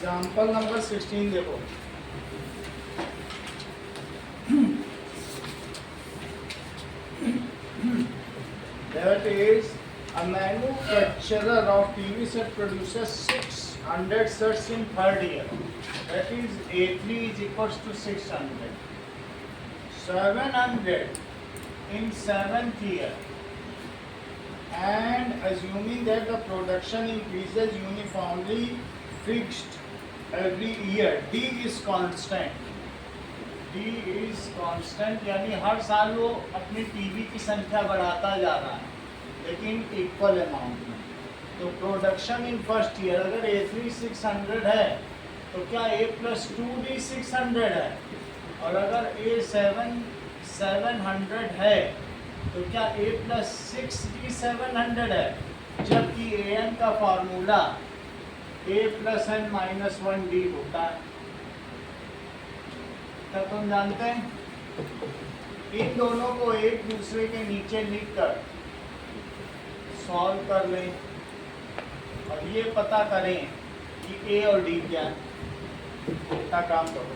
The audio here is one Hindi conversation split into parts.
एग्जाम्पल नंबर 16 देखो। That is a manufacturer of TV set produces 600 sets in third year. That is A3 is equals to 600. 700 in seventh year. And assuming that the production increases uniformly fixed every year, D is constant. D is constant यानी हर साल वो अपनी टीवी की संख्या बढ़ाता जा रहा है लेकिन इक्वल अमाउंट में। तो प्रोडक्शन इन फर्स्ट ईयर अगर A3 600 है तो क्या A+2D 600 है, और अगर A7 700 है तो क्या A+6D 700 है, जबकि AN का फार्मूला A+n-1D होता है। क्या तुम जानते हैं? इन दोनों को एक दूसरे के नीचे लिखकर सॉल्व कर लें और ये पता करें कि A और D क्या है। इतना काम करो।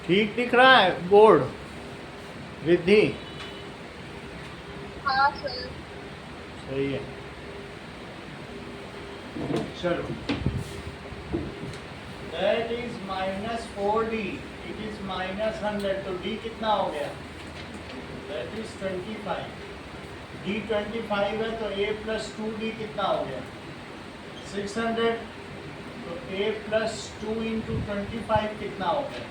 ठीक दिख रहा है बोर्ड रिद्धि? हाँ सर। सही है। चलो, that is -4D, it is -100, तो D कितना हो गया? That is 25। D 25 है तो A+2D कितना हो गया? 600। तो A+2 × 25 कितना हो गया?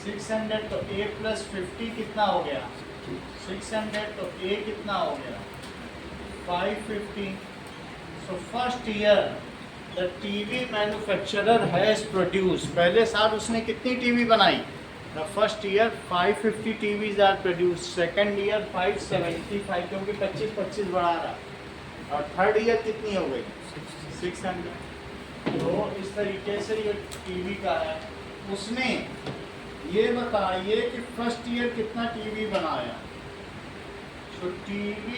600। तो A+50 कितना हो गया? 600। तो A कितना हो गया? 550। So first year the TV manufacturer has produced, पहले साल उसने कितनी टीवी बनाई? The first year 550 TVs are produced, second year 575, क्योंकि 25-25 बढ़ा रहा, और थर्ड ईयर कितनी हो गई? 600। तो इस तरीके से ये टीवी का है। उसने ये बताइए कि फर्स्ट ईयर कितना टीवी बनाया? So TV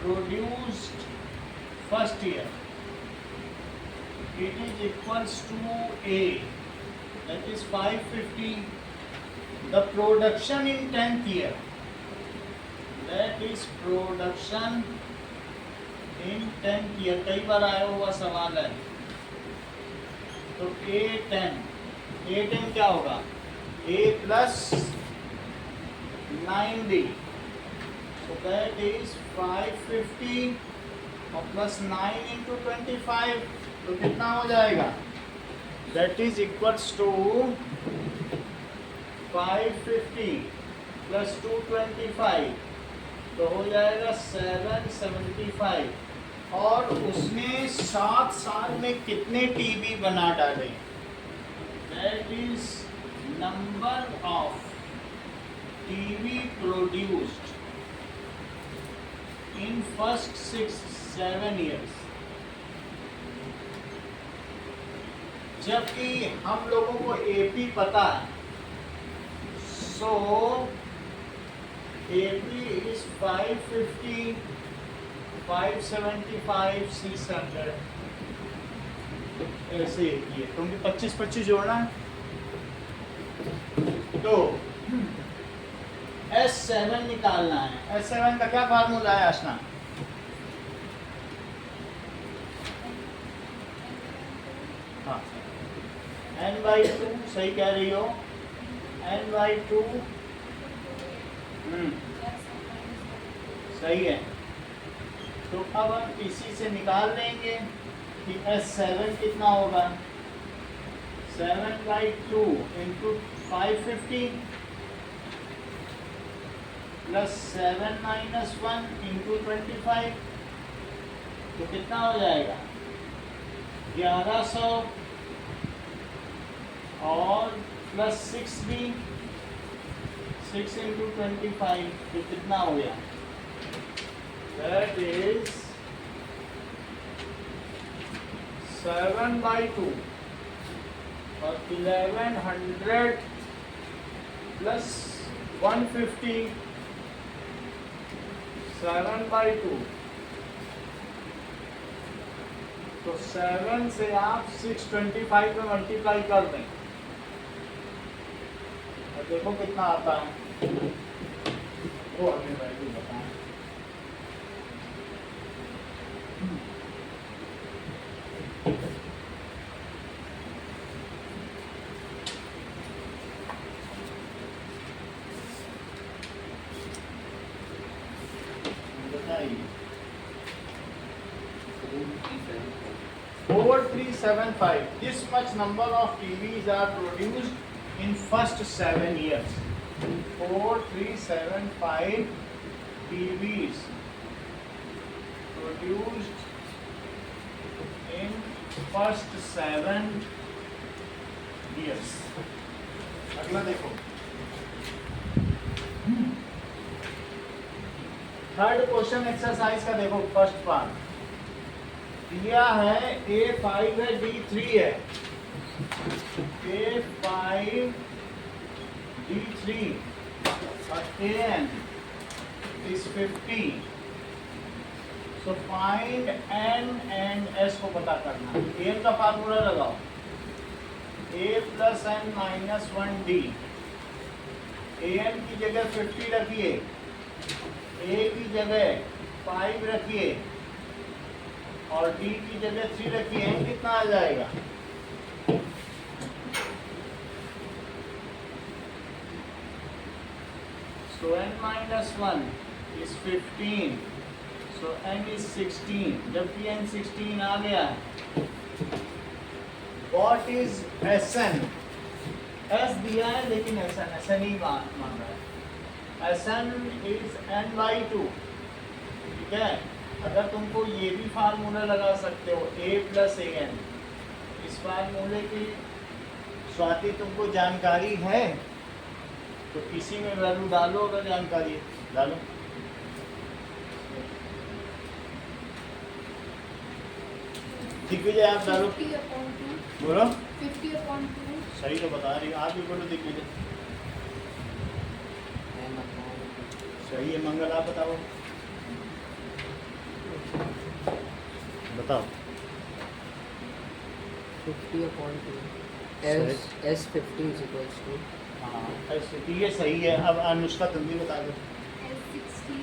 produced first year, it is equals to A, that is 550. The production in 10th year, that is production in 10th year, कई बार आया हुआ सवाल है। तो A10 क्या होगा? A+9D, so that is 550 और +9 × 25, तो कितना हो जाएगा? That is equals to 550 + 225, तो हो जाएगा 775। और उसने 7 साल में कितने टीवी बना डाले? That is number of TV produced in first 6-7 years। जबकि हम लोगों को AP पता है, so AP is 550, 575, 600, ऐसे ही किए, क्योंकि 25-25 जोड़ना है। तो S7 निकालना है। S7 का क्या फार्मूला है आशना? हाँ, n/2, सही कह रही हो, n/2 सही है। तो अब हम इसी से निकाल लेंगे कि S7 कितना होगा, 7/2 इंटू 550 प्लस 7 माइनस 1 इंटू 25, तो कितना हो जाएगा 1100 और प्लस 6D, 6 इंटू 25, तो कितना हो गया, दैट इज 7/2 और 1100 प्लस 150, 7/2, तो 7 से आप 625 में मल्टीप्लाई कर दें और देखो कितना आता है, वो हमें वैल्यू बताएं। बताइए 4375. This much number of TVs are produced in first 7 years. 4375 TVs produced in first 7 years. अगला देखो, थर्ड क्वेश्चन एक्सरसाइज का देखो, फर्स्ट पार्ट दिया है A5 है, D3 है, A5 D3 और AN is 50. So find N and S को पता करना। AN का फार्मूला लगाओ, A plus N minus 1D, AN की जगह 50 रखिए, A की जगह 5 रखिए और D की जगह 3 रखिए, N कितना आ जाएगा, so N minus 1 is 15, so N is 16, जबकि N 16 आ गया है। What is SN? S दिया है लेकिन SN ही मान रहा है, SN is N/2, ठीक है। अगर तुमको ये भी फार्मूला लगा सकते हो, A प्लस AN, इस फार्मूले की स्वाति तुमको जानकारी है तो इसी में वैल्यू डालो, अगर जानकारी है डालो। दिग्विजय आप डालो, बोलो 50/2 सही तो बता रही, आप भी बोलो दिग्विजय। सही है मंगल, आप बताओ, बताओ 50/2 S 50 is equals to हाँ ये सही है। अब अनुष्का तुम भी बता दो, S16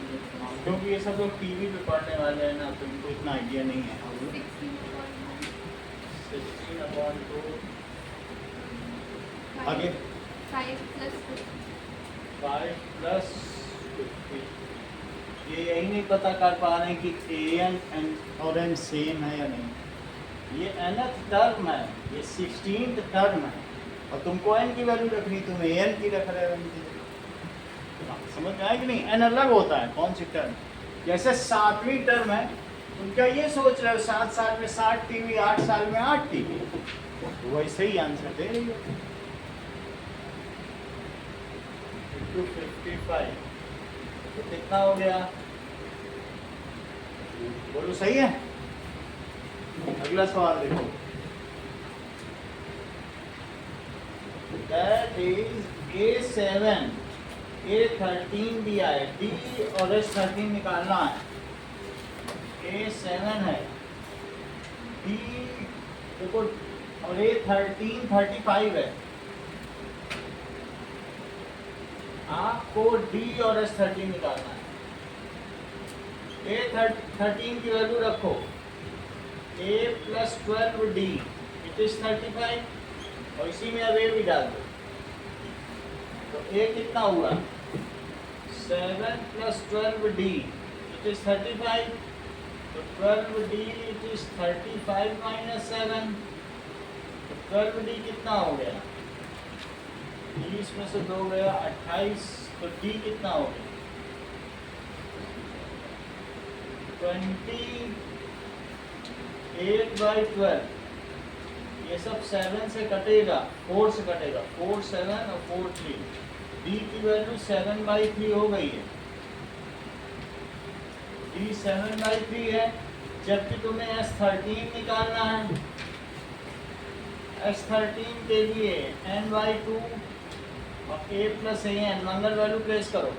क्योंकि ये सब लोग टीवी पे पढ़ने वाले हैं ना, तो इनको इतना आइडिया नहीं है। 16/2 आगे 5 plus 5 प्लस 50, ये यही नहीं पता कर पा रहे हैं कि AN और N सेम है या नहीं। ये nth टर्म है, ये 16th टर्म है और तुमको N की वैल्यू रखनी, तुम AN की रख रहे हो। समझ में आया कि नहीं, N अलग होता है, कौन सी टर्म, जैसे 7वीं टर्म है, तुम क्या ये सोच रहे हो 7 साल में 60 टीवी, 8 साल में 8 टीवी, तो वैसे ही आंसर दे रही हो। 55 तो कितना हो गया, बोलो सही है। अगला सवाल देखो, दैट इज A7, A13 दिया है, D और S13 निकालना है। A7 है, D देखो और A13 35 है, आपको D और S13 निकालना है। A13 की वैल्यू रखो, A plus 12D it is 35 और इसी में अब A भी डाल दो, तो A कितना हुआ 7 प्लस 12D इट इज 35 तो 12D इट इज 35 माइनस 7, तो 12D कितना हो गया? 20 में से 2 गया 28, तो D कितना हो गया? 28/12। ये सब 7 से कटेगा, 4 से कटेगा, 4 7 और 4 3। D की वैल्यू 7/3 हो गई है। D 7/3 है, जबकि तुम्हें S13 निकालना है। S13 के लिए n/2 और a + an Mangal value place करो।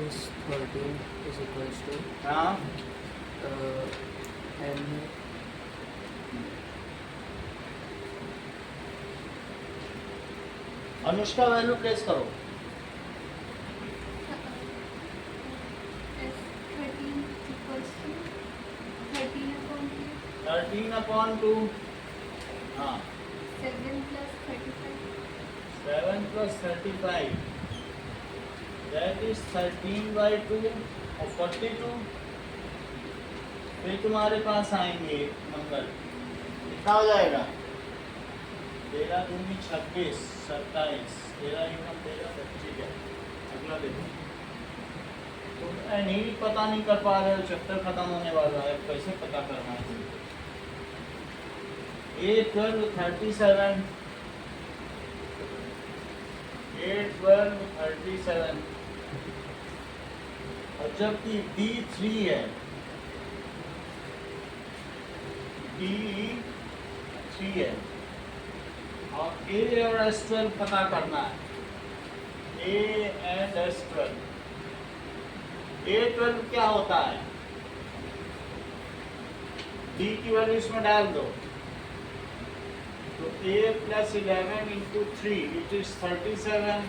is 13 is equals to हाँ, n अनुष्का वैल्यू प्लेस करो। S13 equals to 13/2. 13/2, हाँ, 7 plus 35. 7 + 35, that is 13/2 और 42। फिर तुम्हारे पास आएंगे मंगल, कितना हो जाएगा? 13 दूनी 26, 27, 13 एकम 13, 25 है। अगला देखो, तुम नहीं पता नहीं कर पा रहे हो, चैप्टर खत्म होने वाला है, कैसे पता करना है? A12 37, A12 37, और जबकि D3 है, D3 है, और A और S12 पता करना है। A and S12, A12 क्या होता है? D की वैल्यू इसमें डाल दो, तो A + 11 × 3 it is 37,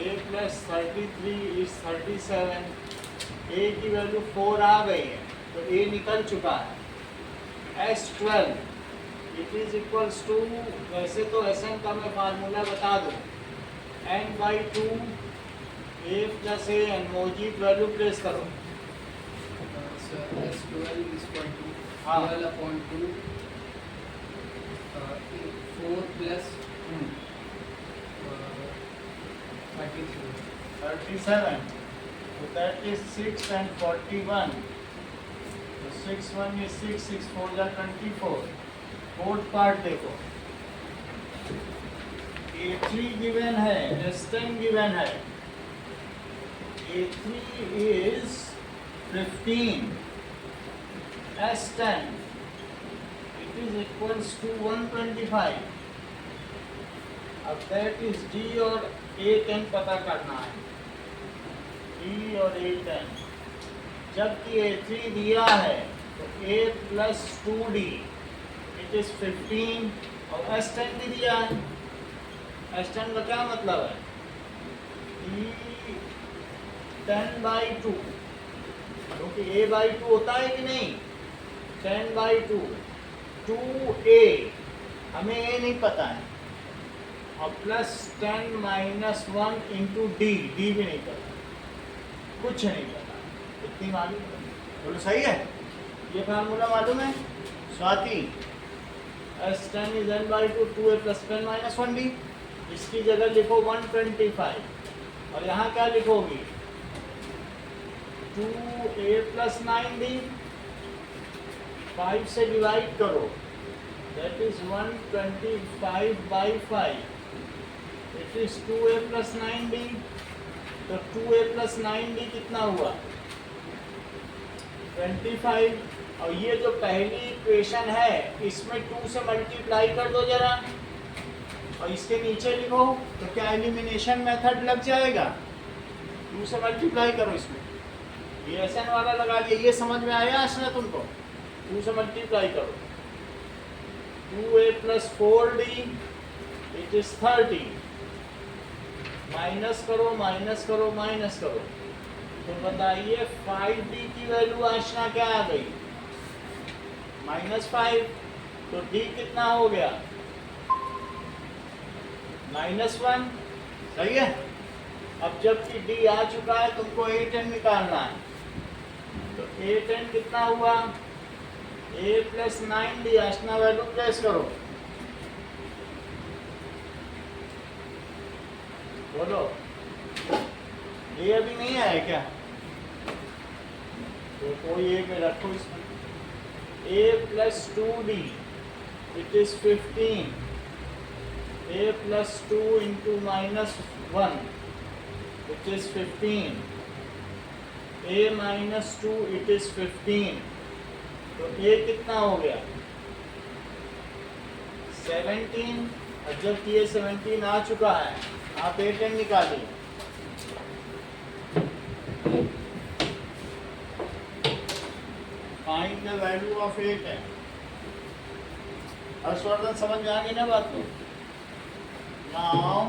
A + 33 is 37। A की वैल्यू 4 आ गई है, तो A निकल चुका है। S12 it is equals to, वैसे तो Sn का मैं फार्मूला बता दूं, n/2 A + an, मोजीब वैल्यू प्लेस करो। so S12 is equal to हाँ। 12/2 4 plus 33. 37, so that is 6 and 41, so 6 1 is 6, 6 4 is 24। Fourth part देखो, A3 गिवन है, S10 गिवन है। A3 is 15, S10 it is equals to 125। अब that is D और A10 पता करना है, D और A10। जबकि A3 दिया है, तो A + 2D इट इज 15, और S10 भी दिया है। S10 का क्या मतलब है? E10/2, क्योंकि A/2 होता है कि नहीं? 10/2, 2A, हमें A नहीं पता है, और +10 - 1 × D, D भी नहीं पता, कुछ नहीं पता, इतनी मालूम है। बोलो सही है? ये फार्मूला मालूम है Swati? S10 is n/2, 2A + 10 - 1D। इसकी जगह लिखो 125, और यहाँ क्या लिखोगी? 2A + 9D, 5 से डिवाइड करो, that is 125/5, it is 2A + 9D, तो 2A + 9D कितना हुआ? 25। और ये जो पहली इक्वेशन है, इसमें 2 से मल्टीप्लाई कर दो जरा, और इसके नीचे लिखो, तो क्या एलिमिनेशन मेथड लग जाएगा? 2 से मल्टीप्लाई करो इसमें, ये SN वाला लगा लिया। ये समझ में आया आशना तुमको? 2 से मल्टीप्लाई करो, 2A + 4D it is 30, minus करो, माइनस करो, माइनस करो, तो बताइए 5D की वैल्यू आशना क्या आ गई? -5, तो D कितना हो गया? -1, सही है? अब जबकि डी आ चुका है तुमको ए 10 निकालना है, तो ए 10 कितना हुआ, ए प्लस 9 डी, आसना वैल्यू प्लेस करो, बोलो ये अभी नहीं आया क्या, तो कोई एक रखो इसमें, a plus 2d it is 15, a plus 2 into minus 1 it is 15, a minus 2 it is 15, तो a कितना हो गया 17, और जब ये 17 आ चुका है आप a 10 निकालिए, find the value of A 10। Harshvardhan समझ में आ गई ना बात को, now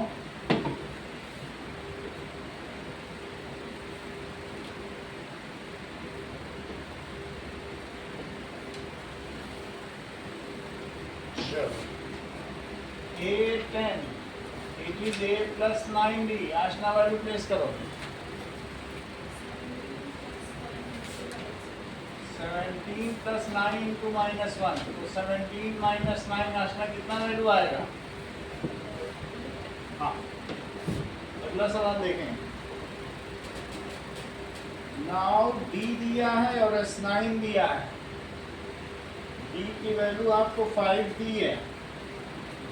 A 10 it is A plus 9d, आसना वैल्यू प्लेस करो, 17 प्लस 9 इंटू माइनस 1, तो 17 माइनस 9 आसना कितना वैल्यू आएगा, हाँ अगला सवाल देखें, नाउ डी दिया है और S9 दिया है, डी की वैल्यू आपको 5 दी है,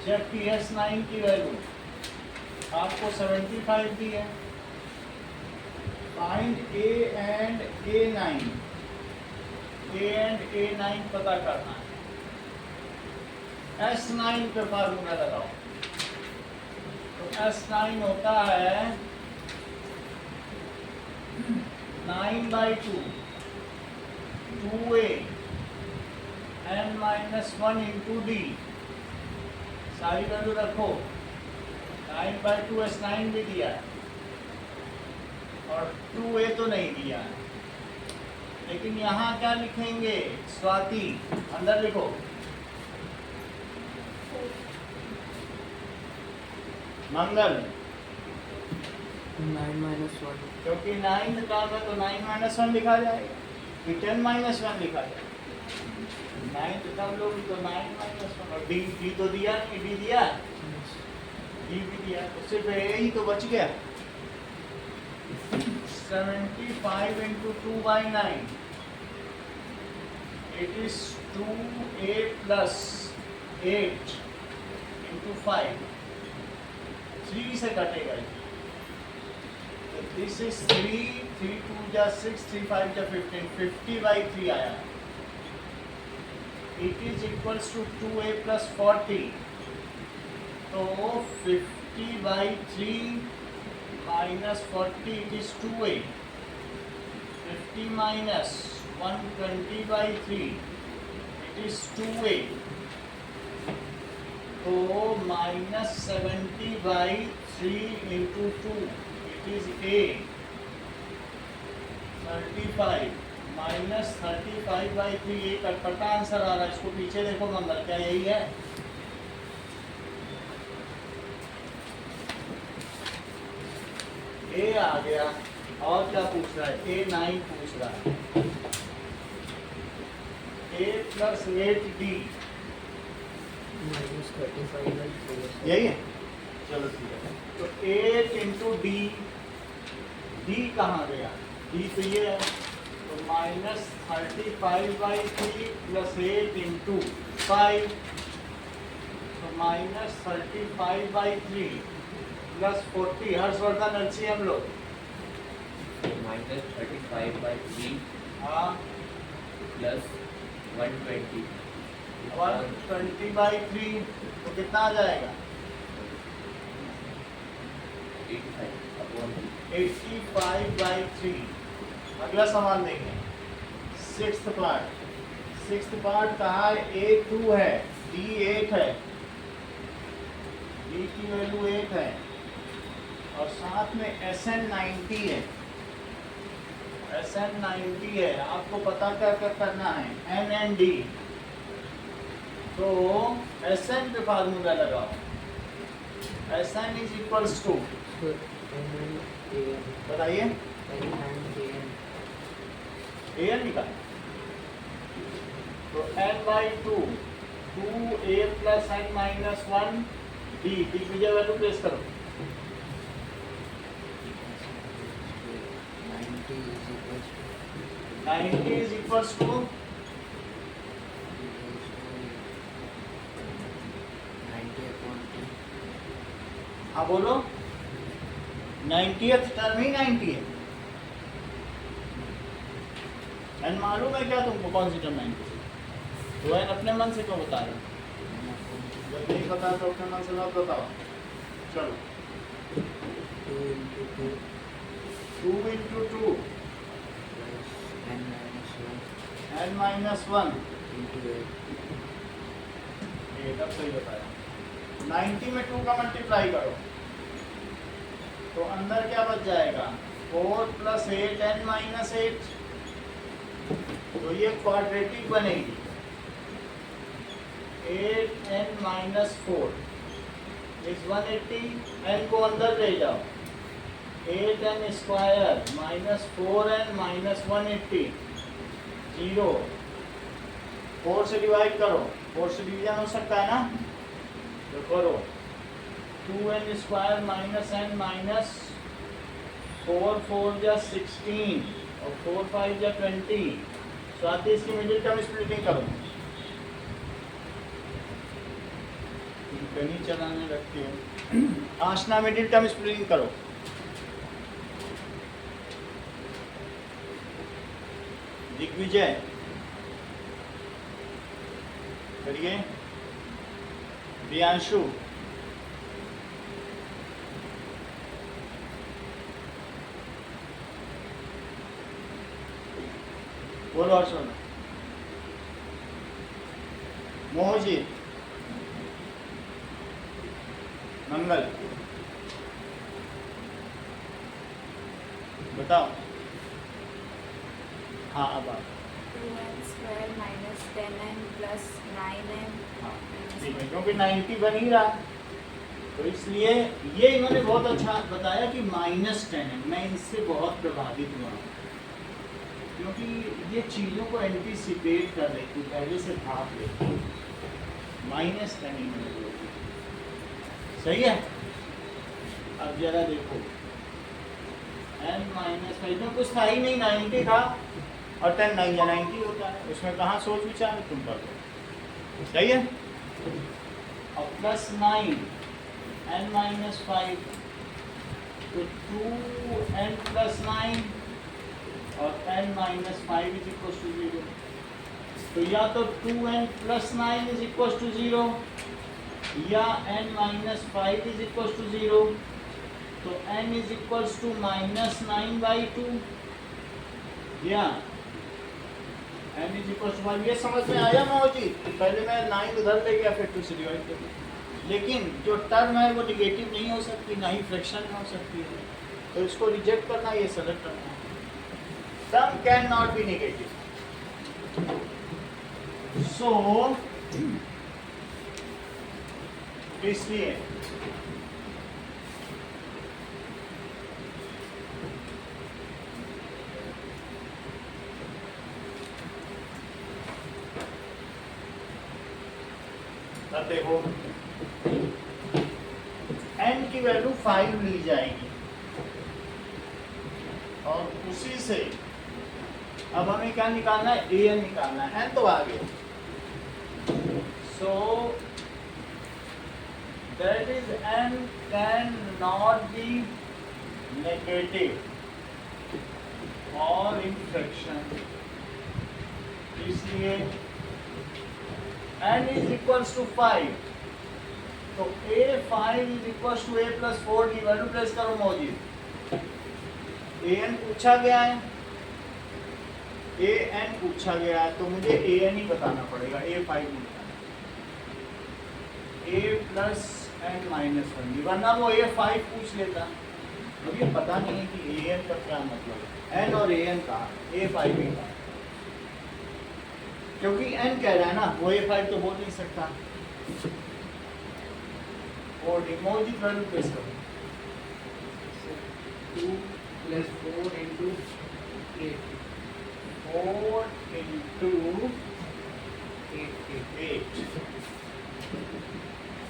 जबकि S9 की वैल्यू आपको 75 दी है, find A and A9, A and A9 पता करना है, S9 पे फार्मूला लगाओ, तो S9 होता है 9/2 2a n-1 इंटू डी, सारी वैल्यू रखो, 9/2 S9 भी दिया है और 2a तो नहीं दिया है, लेकिन यहाँ क्या लिखेंगे, स्वाति अंदर लिखो, मंगल 9 minus 1. क्योंकि 9 निकालना तो 9-1 लिखा जाएगा, कि 10-1 लिखा जाएगा, 9 निकाल लोगे तो 9-1, और डी तो दिया नहीं, डी दिया, डी भी दिया, तो सिर्फ ए ही तो बच गया, 75 into 2/9 it is 2a plus 8 into 5, 3 से कटेगा ये, तो this is 3, 3 2 जा 6, 3 5 जा 15, 50/3 आया, it is equals to 2a plus 40, तो 50/3 minus 40 it is 2a, 50 minus 120/3 it is 2a, तो minus 70/3 into 2 it is a, 35 minus 35/3, ये कटपटा आंसर आ रहा है, इसको पीछे देखो मंगल, क्या यही है, ए आ गया, और क्या पूछ रहा है, A9 पूछ रहा है, a plus 8d minus 35/3. यही है, चलो ठीक है, तो 8 इंटू डी, डी कहाँ गया, डी तो ये है, तो माइनस 35/3 प्लस 8 इंटू 5, तो माइनस 35/3 प्लस 40, हर्षवर्धन एलसीएम लो, minus 35/3 हाँ plus 120 120/3, तो कितना आ जाएगा 85/3। अगला सवाल देखें, सिक्स्थ पार्ट कहा है, A2 है, D8 है, D की वैल्यू 8 है, और साथ में SN90 है, SN90 है, आपको पता क्या क्या करना है, N and D, तो SN पे फार्मूला लगाओ, SN is equals to N and AN. बताइए N and AN. an निकाल तो n by 2 2a plus n minus 1 d Digvijay value place करो 90 is equals to 90 is equals to 90 upon 2. हाँ बोलो 90th टर्म ही 90 है n मालूम है क्या तुमको कौन सी टर्म 90 तो n अपने मन से क्यों बता रहे हो जब नहीं पता तो अपने मन से मत बताओ चलो 2 into 2 2 into 2 plus n minus 1 n minus 1 into 8. ये तब सही बताया 90 में 2 का मल्टीप्लाई करो तो अंदर क्या बच जाएगा 4 plus 8n minus 8 तो ये क्वाड्रेटिक बनेगी 8n minus 4 is 180 n को अंदर ले जाओ 8n square minus 4n minus 180 0 4 से डिवाइड करो 4 से डिवीजन हो सकता है ना तो करो 2n square minus n minus 4 4 जा 16 और 4 5 जा 20 साथ ही इसकी मिडिल टर्म स्प्लिटिंग करो गणित चलाने रखती है आशना मिडिल टर्म स्प्लिटिंग करो दिग्विजय करिए प्रियांशु बोलो और सुनो मोहजी मंगल बताओ हाँ अब आप 2n square minus 10n plus 9n. हाँ, ठीक है क्योंकि 90 बन ही रहा तो इसलिए ये इन्होंने बहुत अच्छा बताया कि -10 है मैं इससे बहुत प्रभावित हुआ क्योंकि ये चीज़ों को एंटीसिपेट कर रही थी पहले से भाप लेती -10 इन्होंने बोल दिया सही है अब जरा देखो n माइनस इसमें कुछ था ही नहीं 90 था और 10 नहीं या 90 होता है उसमें कहाँ सोच विचार है तुम कर दो सही है और प्लस 9 n माइनस 5 तो 2n प्लस 9 और n minus 5 is equal to 0 तो या तो 2n plus 9 is equal to 0 या n minus 5 is equal to 0 तो n इज इक्वल टू -9/2 या n इज इक्वल टू 5 ये समझ में आया मोहजी पहले मैं 9 उधर ले गया फिर 2 से डिवाइड कर दिया लेकिन जो टर्म है वो निगेटिव नहीं हो सकती ना ही फ्रैक्शन में हो सकती है तो इसको रिजेक्ट करना ये सेलेक्ट करना term can not be negative so इसलिए अब देखो n की वैल्यू 5 ली जाएगी और उसी से अब हमें क्या निकालना है an निकालना है n तो आ गया so that is n can not be negative और इन फ्रैक्शन इसलिए n is equals to 5 तो a5 is equals to a plus 4d value place करो मौजूद an पूछा गया है an पूछा गया है तो मुझे an ही बताना पड़ेगा a5 नहीं बताना a plus n minus 1 वरना वो a5 पूछ लेता अब ये पता नहीं है कि an का क्या मतलब है n और an का a5 ही का क्योंकि n कह रहा है ना वो a5 तो बोल नहीं सकता और इमोजी वैल्यू प्लेस करो 2 plus 4 into 8. 4 into 8. 8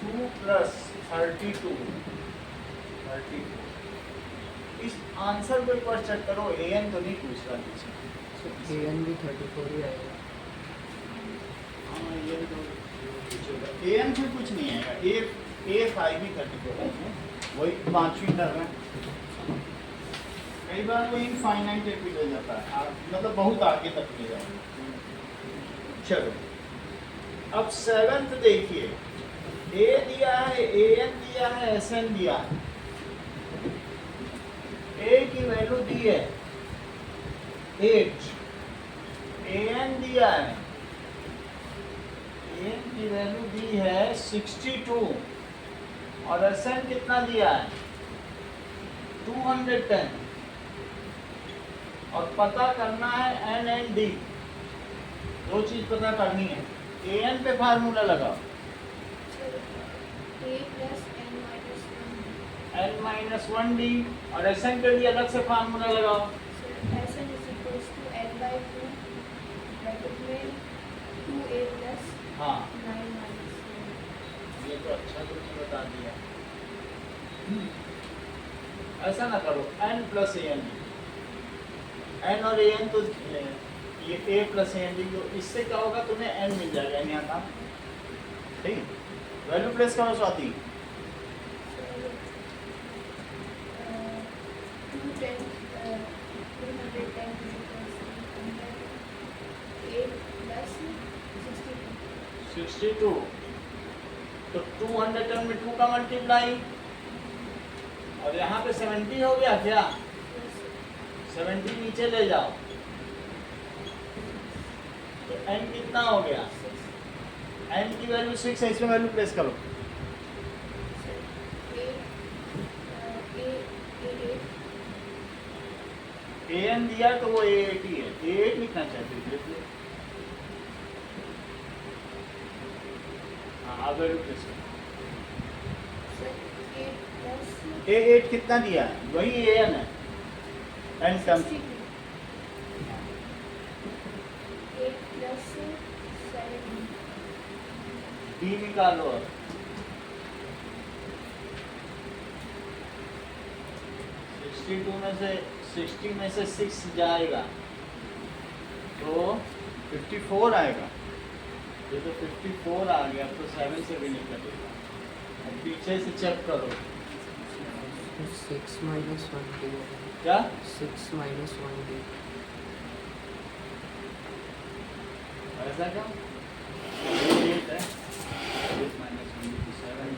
2 plus 32 इस आंसर को एक बार चेक करो an तो नहीं पूछ रहा किसी So an भी 34 ही आएगा. हाँ ये तो पूछेगा an फिर कुछ नहीं आएगा a 5 ही 34 है वही पांचवी टर्म है कई बार वो इनफाइनाइट भी ले जाता है मतलब बहुत आगे तक ले जाता है. चलो अब सेवेंथ देखिए a दिया है an दिया है sn दिया है a की वैल्यू दी है 8 an दिया है an की वैल्यू दी है 62 और sn कितना दिया है 210 और पता करना है n and d दो चीज पता करनी है an पे फार्मूला लगाओ a plus n minus 1. n -1d और sn के लिए अलग से फार्मूला लगाओ So Sn is equals to n by 2 bracket में 2a plus हाँ 9 minus 1. ये तो अच्छा कुछ बता दिया ऐसा ना करो n प्लस an n और an तो ये a प्लस an तो इससे क्या होगा तुम्हें n मिल जाएगा यहाँ का ठीक वैल्यू प्लेस करो Swati So 210 is equals to 8 plus 62. 62 तो 210 में 2 का मल्टीप्लाई और यहाँ पे 70 हो गया क्या 70 नीचे ले जाओ तो n कितना हो गया n की वैल्यू 6 है इसमें वैल्यू प्लेस करो an दिया तो वो a8 ही है a8 लिखना चाहते थे इसलिए हाँ अब वैल्यू प्लेस करो a8 कितना दिया है वही an है n टर्म 8 plus 7. b निकालो अब 62 में से 60 में से 6 जाएगा तो 54 आएगा ये तो 54 आ गया तो 7 से भी निकलेगा अब पीछे से चेक करो 6 minus 1d. क्या 6 minus 1d. ऐसा क्या 8 है 8 minus 1 to 7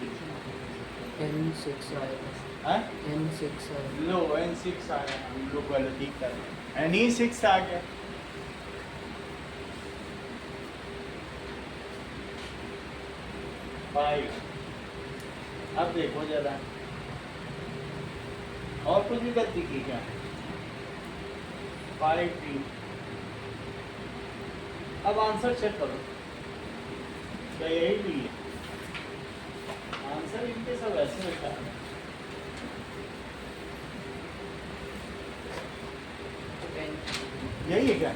n 6 आएगा. है n 6 आएगा. लो n6 आ गया हम लोग वाला ठीक कर रहे हैं n6 आ गया फाइव अब देखो जरा और कुछ भी गलती की क्या 5d अब आंसर चेक करो क्या यही भी है आंसर इनके सब ऐसे लिखा है यही है क्या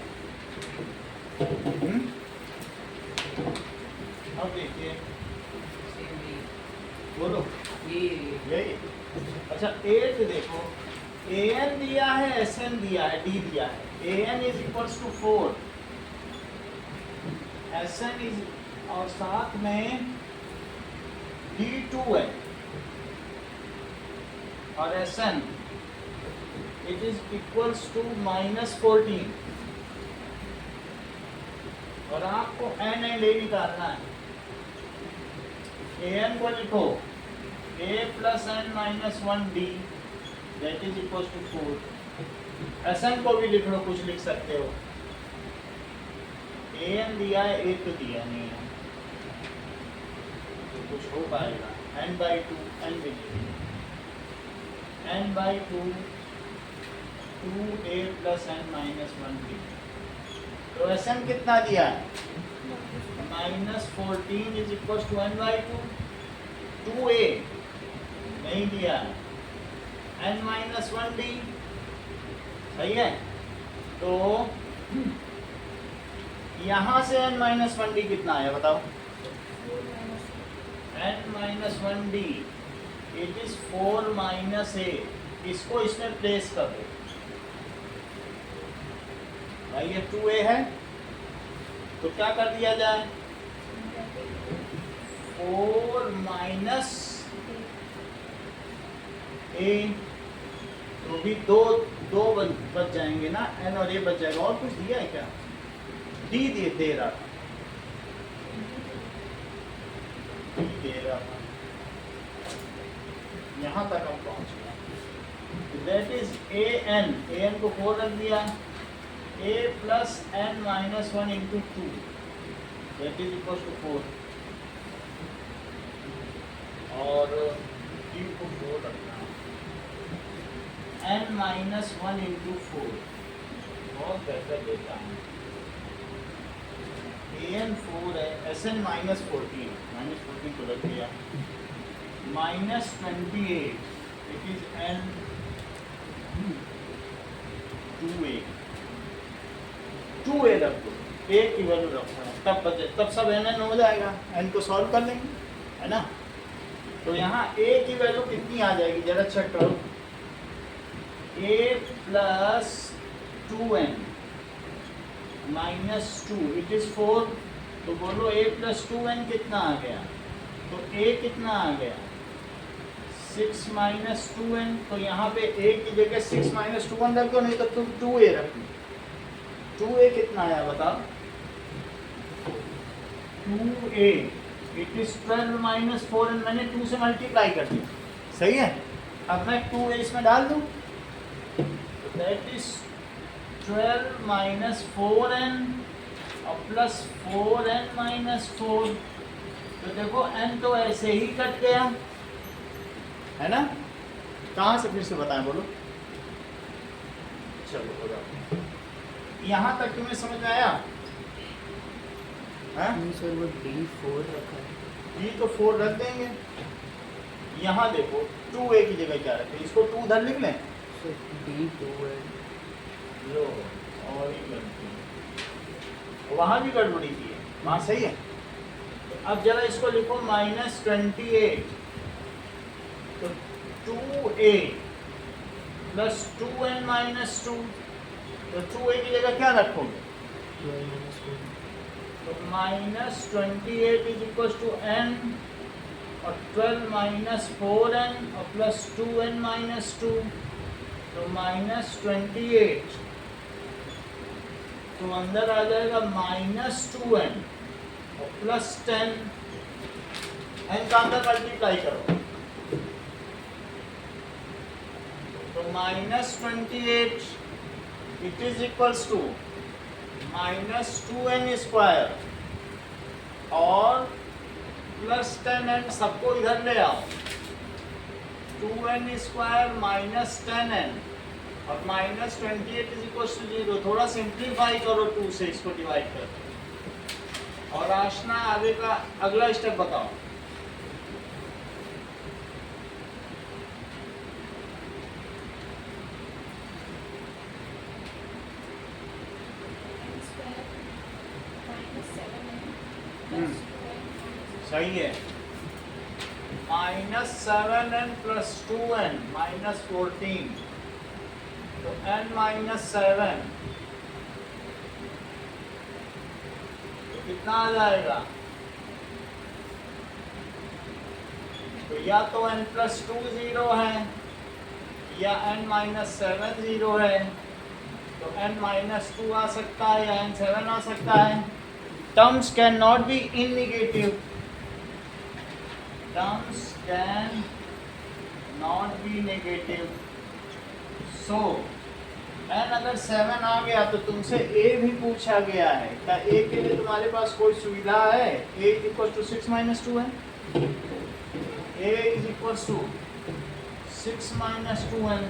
अब देखिए बोलो यही अच्छा 8 देखो an दिया है sn दिया है d दिया है an is equals to 4 sn is और साथ में d2 है और sn it is equals to -14 और आपको n एंड a निकालना है an को लिखो a plus n minus 1d that is equals to 4 sn को भी लिख लो कुछ लिख सकते हो an दिया है a तो दिया नहीं है तो कुछ हो पाएगा n by 2 n भी n by 2 2a plus n minus 1d तो sn कितना दिया है -14 is equals to n by 2 2a नहीं दिया n माइनस 1 डी, सही है। तो यहाँ से n माइनस 1 डी कितना आया बताओ? 4 minus n minus 1 D it is 4 minus A. इसको इसमें प्लेस कर दो भाई, ये 2a है तो क्या कर दिया जाए? 4 माइनस ए, तो भी दो बच जाएंगे ना, n और a बच जाएगा। और कुछ दिया है क्या? d दे रहा था, d दे रहा था, यहाँ तक हम पहुँच गए। दैट इज an को 4 रख दिया, a plus n minus 1 into 2 that is equal to 4, और d को 4 रखना, n माइनस 1 इंटू 4 बहुत बेहतर देता है। an 4 है, sn माइनस 14 को रख दिया, minus 28 it is n 2a रख दो, a की वैल्यू रखो, तब बचे, तब सब n हो जाएगा, n को सॉल्व कर लेंगे, है ना। तो यहाँ a की वैल्यू कितनी आ जाएगी जरा चेक करो, a plus 2n minus 2 it is 4, तो बोलो a प्लस 2n कितना आ गया? तो a कितना आ गया? 6 माइनस 2n, तो यहाँ पे a की जगह 6 माइनस 2n रख दो, नहीं तो तुम 2a रख लो। 2a कितना आया बताओ? 2a it is 12 minus 4n, मैंने 2 से मल्टीप्लाई कर दिया, सही है। अब मैं 2a इसमें डाल दूँ, दैट इज 12 माइनस 4n और प्लस 4n माइनस 4, तो देखो n तो ऐसे ही कट गया, है ना। कहाँ से फिर से बताएं, बोलो। चलो हो जाओ, यहाँ तक तुम्हें समझ में आया? नहीं सर, वो D4 रखा है। ये तो 4 रख देंगे, यहाँ देखो 2a की जगह क्या रखें, इसको 2 उधर लिख लें, सर D2 है। लो और ही गलती, वहाँ भी गड़बड़ी की है, वहाँ सही है। तो अब जरा इसको लिखो माइनस 28, तो 2a प्लस 2n माइनस 2, तो 2a की जगह क्या रखोगे? 12 minus 1। तो minus 28 is equal to n और 12 माइनस 4n और प्लस 2n माइनस 2, तो माइनस 28, तो अंदर आ जाएगा माइनस 2n और प्लस 10, n का अंदर मल्टीप्लाई करो, तो minus 28 it is equals to minus 2n square और प्लस 10n, सबको इधर ले आओ, 2n स्क्वायर माइनस 10n और माइनस 28 इज इक्वल टू 0। थोड़ा सिंप्लीफाई करो 2 से इसको डिवाइड कर, और आशना आगे का अगला स्टेप बताओ। n square minus 7n plus 2n minus सही है, minus 7n plus 2n minus 14, तो n माइनस 7 तो कितना आ जाएगा? तो या तो n प्लस 2 0 है, या n माइनस 7 0 है, तो n माइनस 2 आ सकता है या n 7 आ सकता है। Terms can not be in negative, terms can not be negative, so n अगर 7 आ गया तो तुमसे a भी पूछा गया है, क्या a के लिए तुम्हारे पास कोई सुविधा है? a is equal to 6 minus 2 है, a is equal to 6 minus 2n,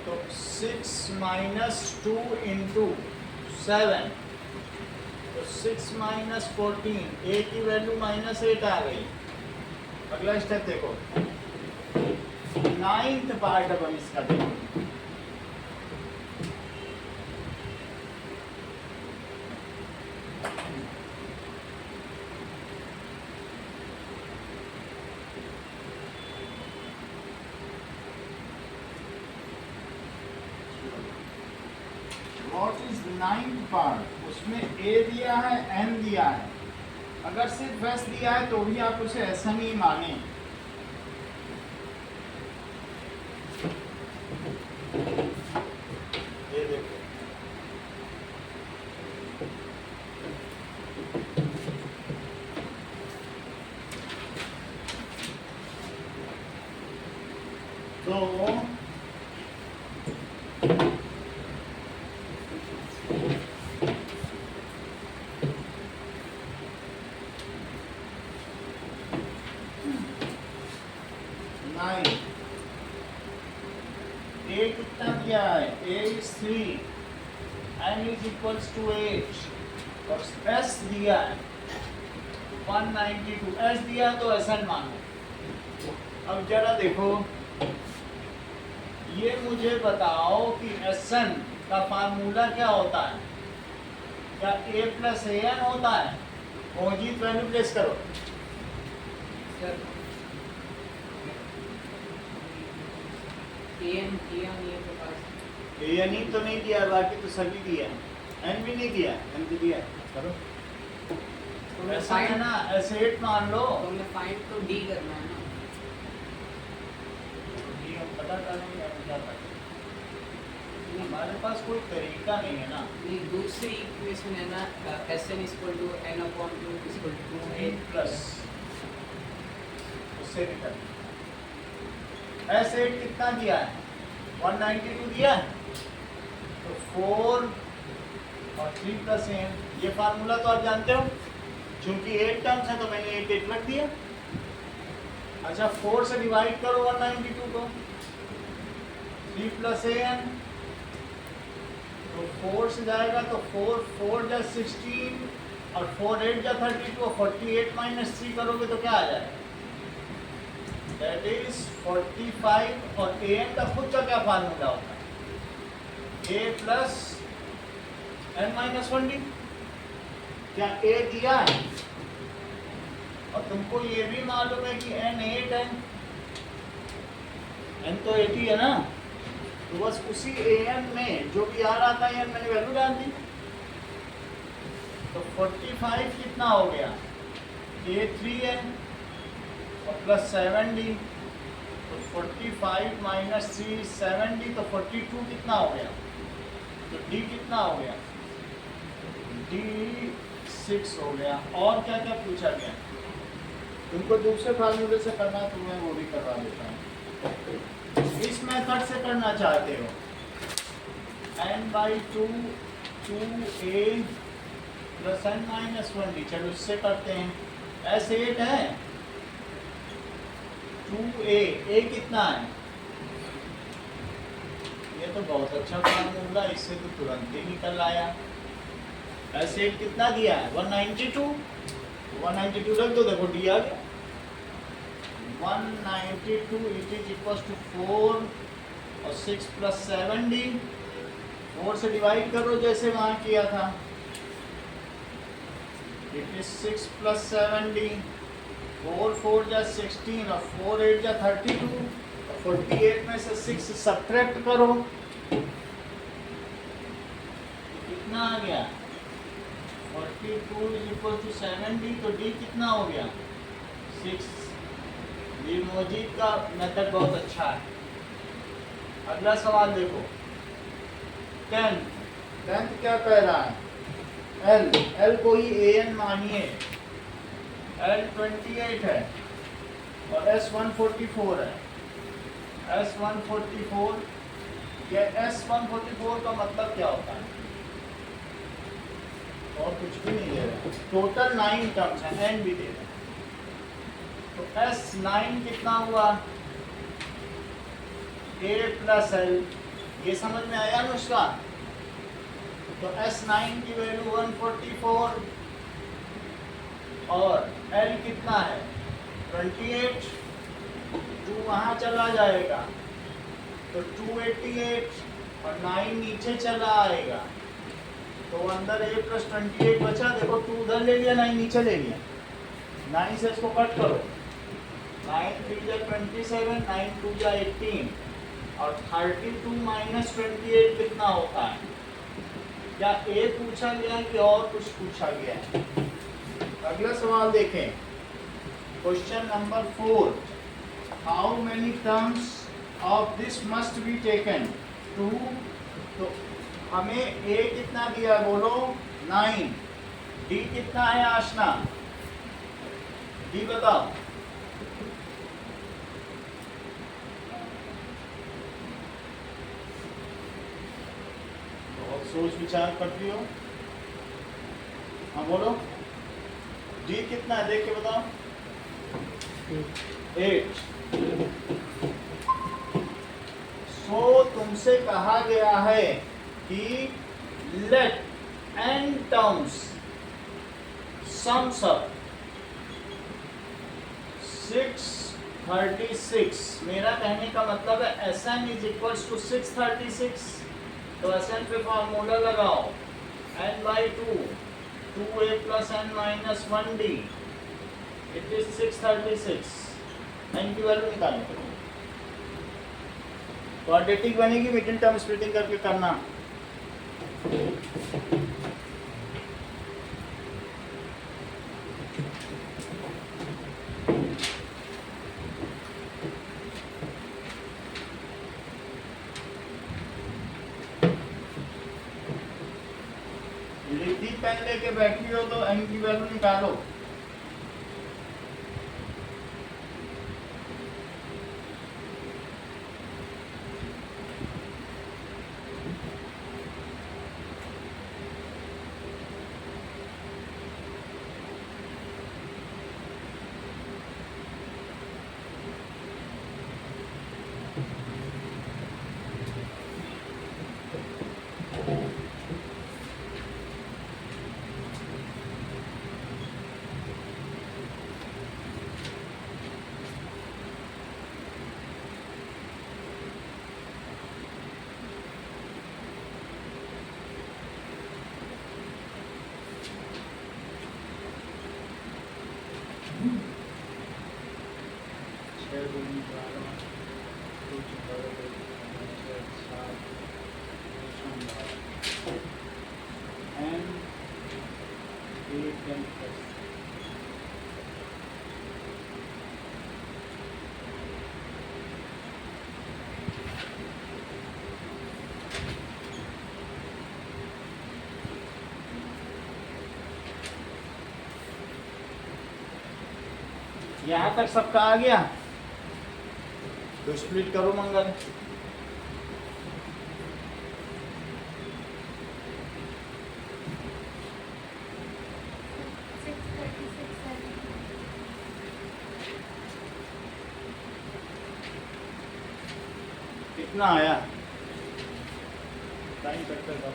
तो 6 माइनस 2 इंटू 7, तो 6 माइनस 14, a की वैल्यू माइनस 8 आ गई। अगला स्टेप देखो, 9th पार्ट अब हम इसका देखेंगे। What is the 9th part? उसमें A दिया है, N दिया है। अगर सिर्फ S दिया है तो भी आप उसे ऐसा ही माने। ये देखो, तो A कितना दिया है? A is 3, N is equals to 8 और S दिया है 192। S दिया तो SN मानो। अब जरा देखो, ये मुझे बताओ कि SN का फार्मूला क्या होता है? क्या A प्लस AN होता है? मोहजीत वैल्यू प्लेस करो। सर एन किया नहीं है तो पास AN ही तो नहीं दिया, बाकी तो सभी दिया है। N भी नहीं दिया, N भी दिया करो। तो मैं ऐसा है ना, S8 मान लो। तो मैं फाइंड तो डी करना है ना। ये हम पता करेंगे हम क्या करें। हमारे पास कोई तरीका नहीं है ना। ये दूसरी इक्वेशन है ना, Sn equal to n upon 2 equal to 8 plus उससे रिटर्न S8 कितना दिया है? 192 दिया है, तो 4 और 3 प्लस n, ये फार्मूला तो आप जानते हो। चूंकि 8 टर्म्स है तो मैंने 8 रख दिया। अच्छा 4 से डिवाइड करो 192 को, 3 प्लस an, तो 4 से जाएगा तो 4 जा 16 और 4 8 जा 32 और 48 माइनस 3 करोगे तो क्या आ जाएगा? That is 45। और an का खुद का क्या फार्मूला होता है? a plus n minus 1d। क्या a दिया है? और तुमको ये भी मालूम है कि n 8 है, n तो 80 है ना, तो बस उसी an में जो भी आ रहा था n मैंने वैल्यू डाल दी। तो 45 कितना हो गया? a 3 है और प्लस 7d, तो 45 माइनस 3 7d, तो 42 कितना हो गया? तो d कितना हो गया? d 6 हो गया। और क्या क्या पूछा गया? तुमको दूसरे फार्मूले से करना तो मैं वो भी करवा देता हूँ। इस मेथड से करना चाहते हो, n/2 2a plus n minus 1d, चलो इससे करते हैं। S8 है, 2a, a कितना है? ये तो बहुत अच्छा फार्मूला, इससे तो तुरंत ही निकल आया। S8 कितना दिया है? 192, 192 रख दो, देखो डी आ गया 192। इट इज इक्वल टू 4 और 6 प्लस 7d, 4 से डिवाइड करो जैसे वहाँ किया था। इट इज 6 प्लस 7d, 4 4 जा 16 और 4 8 जा 32 और 48 में से 6 सब्ट्रैक्ट करो, कितना आ गया? 42 इज इक्वल टू 7d, तो d कितना हो गया? 6। ये मोजीद का मेथड बहुत अच्छा है। अगला सवाल देखो, 10th क्या कह रहा है? L को ही an मानिए, L 28 है और S 144 है। S 144, ये S 144 का मतलब क्या होता है? और कुछ भी नहीं दे रहा, टोटल 9 टर्म्स हैं, n भी दे रहा है। तो S9 कितना हुआ? A प्लस L, ये समझ में आया नुस्खा? तो S9 की वैल्यू 144 और L कितना है? 28। 2 वहाँ चला जाएगा तो 288 और 9 नीचे चला आएगा तो अंदर a प्लस 28 बचा। देखो 2 उधर ले लिया, 9 नीचे ले लिया। 9 से इसको कट करो, 9 3 जा 27, 9 2 जा 18 और 32 माइनस 28 कितना होता है? क्या ए पूछा गया है कि और कुछ पूछा गया है? अगला सवाल देखें, question number 4। How many terms of this must be taken? 2। तो हमें ए कितना दिया बोलो? 9। डी कितना है आशना? डी बताओ। बहुत सोच विचार करती हो। हाँ बोलो, डी कितना है देख के बताओ। 8। सो तुमसे कहा गया है कि लेट n टर्म्स sums up 636। मेरा कहने का मतलब है Sn इज इक्वल्स टू 636। तो Sn पे फॉर्मूला लगाओ, n by 2 2a plus n minus 1d it is 636। n की वैल्यू निकालें। क्वाड्रेटिक बनेगी, मिडिल टर्म स्प्लिटिंग करके करना। रिद्धि पेन लेके बैठी हो तो n की वैल्यू निकालो। यहाँ तक सबका आ गया तो स्प्लिट करो मंगल। कितना आया? टाइम कट कर दो।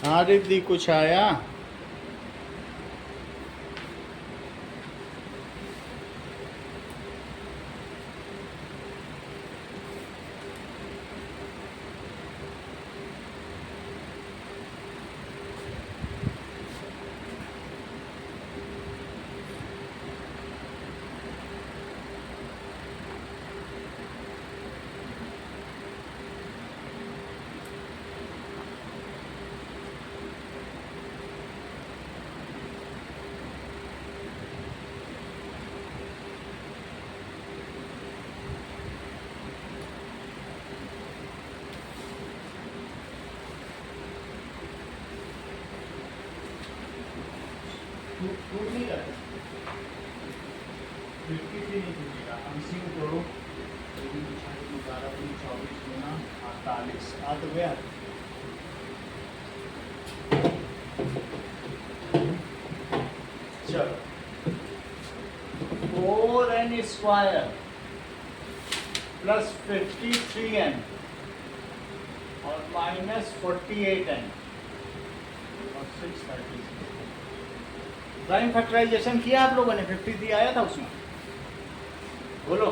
हाँ रिद्धि कुछ आया? टूट नहीं जाता, 53 नहीं टूटेगा। एमसीयू करो, 24 आ तो गया। चलो 4n स्क्वायर प्लस 53n और माइनस 48n और 636। प्राइम फैक्टराइजेशन किया आप लोगों ने? 53 आया था उसमें, बोलो।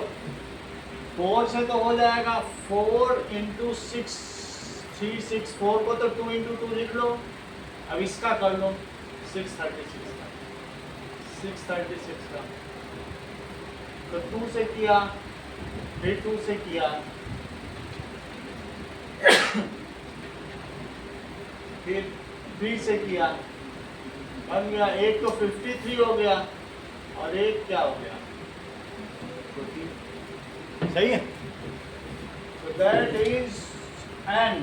4 से तो हो जाएगा 4 इंटू 6, 364 को तो 2 इंटू 2 लिख लो। अब इसका कर लो 636 का, 636 का तो 2 से किया, फिर 2 से किया, फिर 3 से किया, बन गया। एक तो 53 हो गया और एक क्या हो गया, 14। सही है। So that is n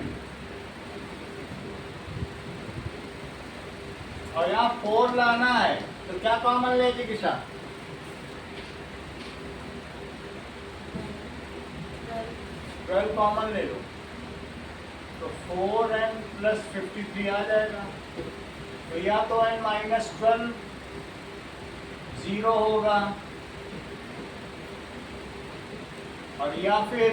और यहाँ 4 लाना है तो क्या कॉमन लेगी किसा? 12 कॉमन ले लो तो 4n प्लस 53 आ जाएगा। तो या तो n माइनस 12 0 होगा और या फिर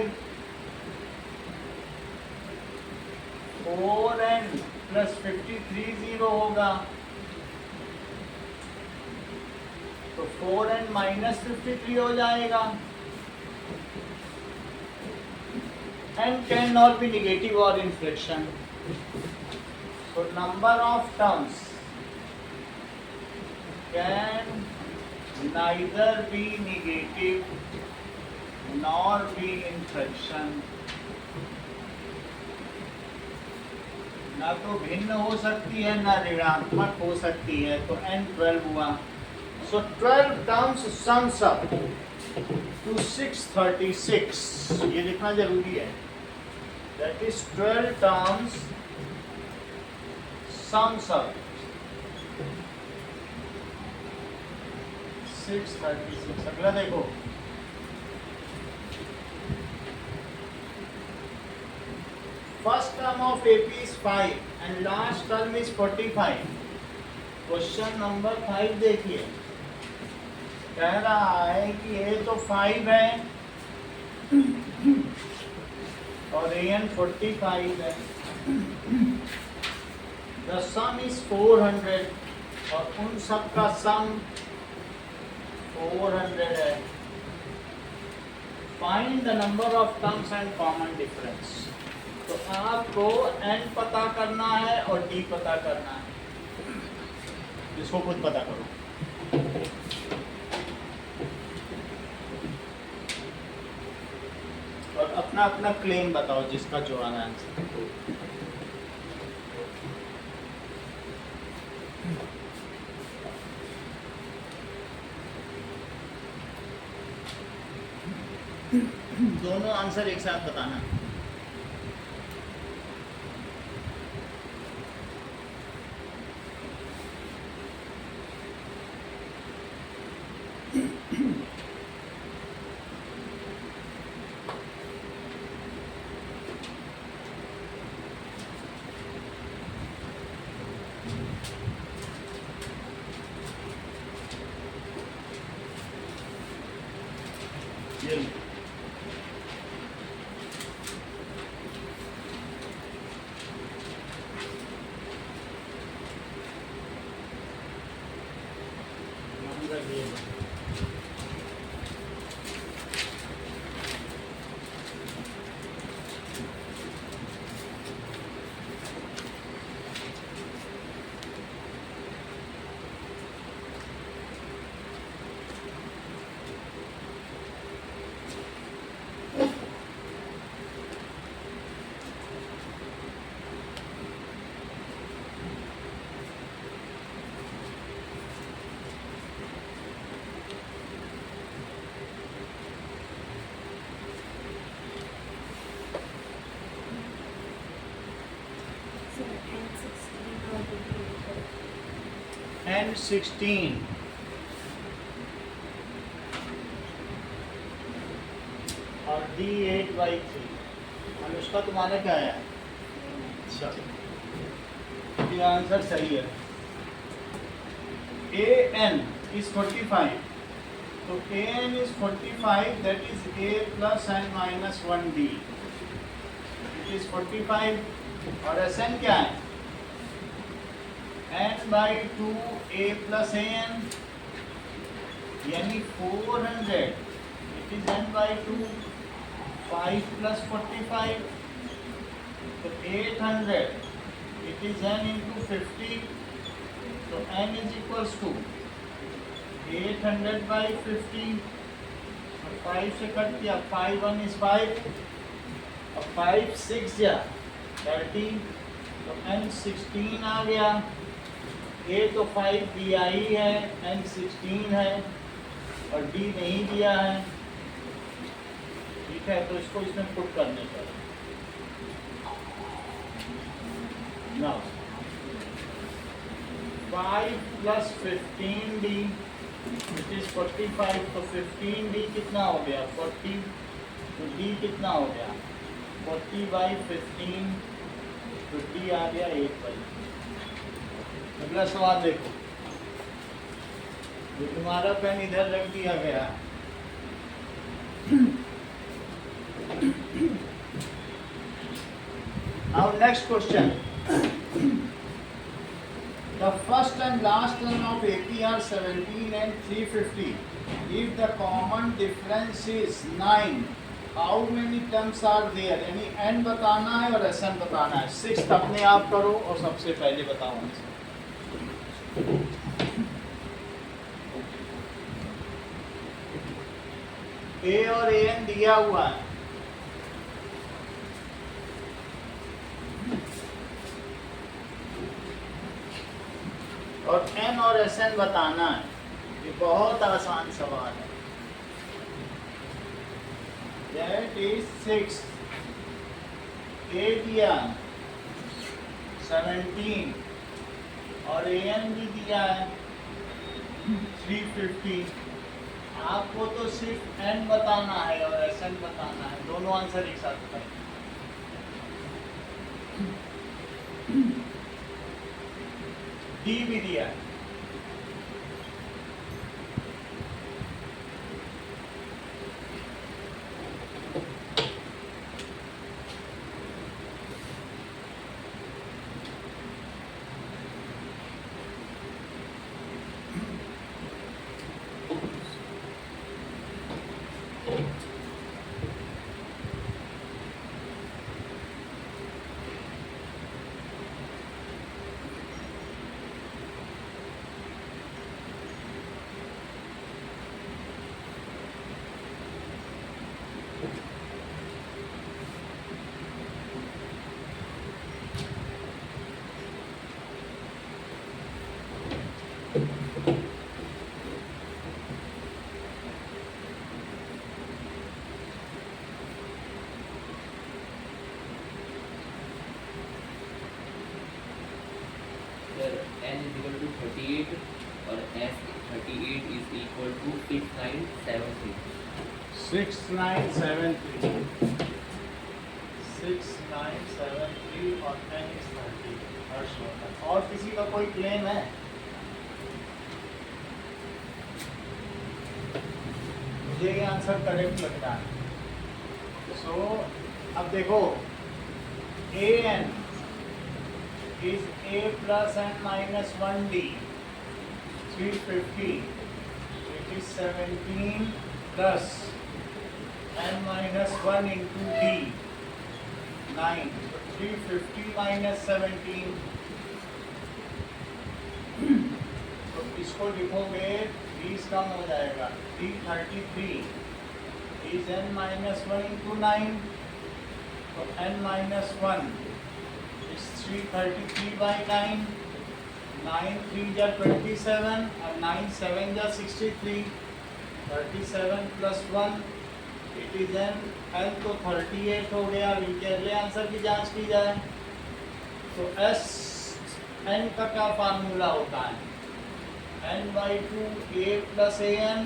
4n प्लस 53 0 होगा। तो 4n माइनस 53 हो जाएगा। n can not be negative और in fraction, so number of terms can neither be negative nor be in fraction। ना तो भिन्न हो सकती है ना ऋणात्मक हो सकती है। तो n 12 हुआ। So 12 terms sums up to 636। ये लिखना जरूरी है। That is 12 terms sums up 636। अगला देखो, first term of AP is 5 and last term is 45। Question number 5 देखिए, कह रहा है कि ये तो 5 है और an 45 है। The sum is 400 और उन सब का सम 400 है। Find the number of terms and common difference। तो आपको n पता करना है और d पता करना है। इसको खुद पता करो। और अपना अपना क्लेम बताओ जिसका जो आ रहा है आंसर। दोनों आंसर एक साथ बताना। ये लो। नंबर ये लो। So n 16 or 28। N16 और D8/3। अनुष्का तुम्हारा क्या है? अच्छा, ये आंसर सही है। AN is 45, तो AN is 45, that is A plus N minus 1D, it is 45। और SN क्या है? N/2 A plus AN, यानी 400, it is N/2, 5 plus 45, तो 800, it is N into 50, तो N is equals to 800/50, 5 से कट किया, 5 1 is 5, और 5 6 या 30, तो N16 आ गया। A तो 5 दिया ही है, N16 है और D नहीं दिया है, ठीक है, तो इसको इसमें पुट करने का। Now 5 plus 15D, which is 45, तो 15D कितना हो गया? 40, तो D कितना हो गया? 40/15, तो D आ गया 8/। अगला सवाल देखो, जो तुम्हारा पेन इधर रख दिया गया। Now next question. The first and last term of AP are 17 and 350. If the common difference is 9, how many terms are there? यानी n बताना है और SN बताना है। 6 अपने आप करो और सबसे पहले बताओ आंसर। A और AN दिया हुआ है, और N और SN बताना है। ये बहुत आसान सवाल है। That is 6, A दिया 17 और AN भी दिया है 350। आपको तो सिर्फ N बताना है और SN बताना है, दोनों आंसर एक साथ बताइए। D भी दिया है। N is equal to 38 और S 38 is equal to 6973। 6973 और N is 30। हर्षवर्धन। और किसी का कोई क्लेम है? मुझे ये आंसर करेक्ट लगता है। सो अब देखो, AN is A plus N minus 1D, 350, it is 17 plus N minus 1 into D, 9, so 350 minus 17, तो इसको लिखोगे 20 कम हो जाएगा, 333 is N minus 1 into 9, तो N minus 1 is 333/9, 9 3 जा 27 और 9 7 जा 63, 37 plus 1 it is N तो 38 हो गया। अब इनके अगले आंसर की जांच की जाए तो S N का क्या फार्मूला होता है? n/2 a प्लस an,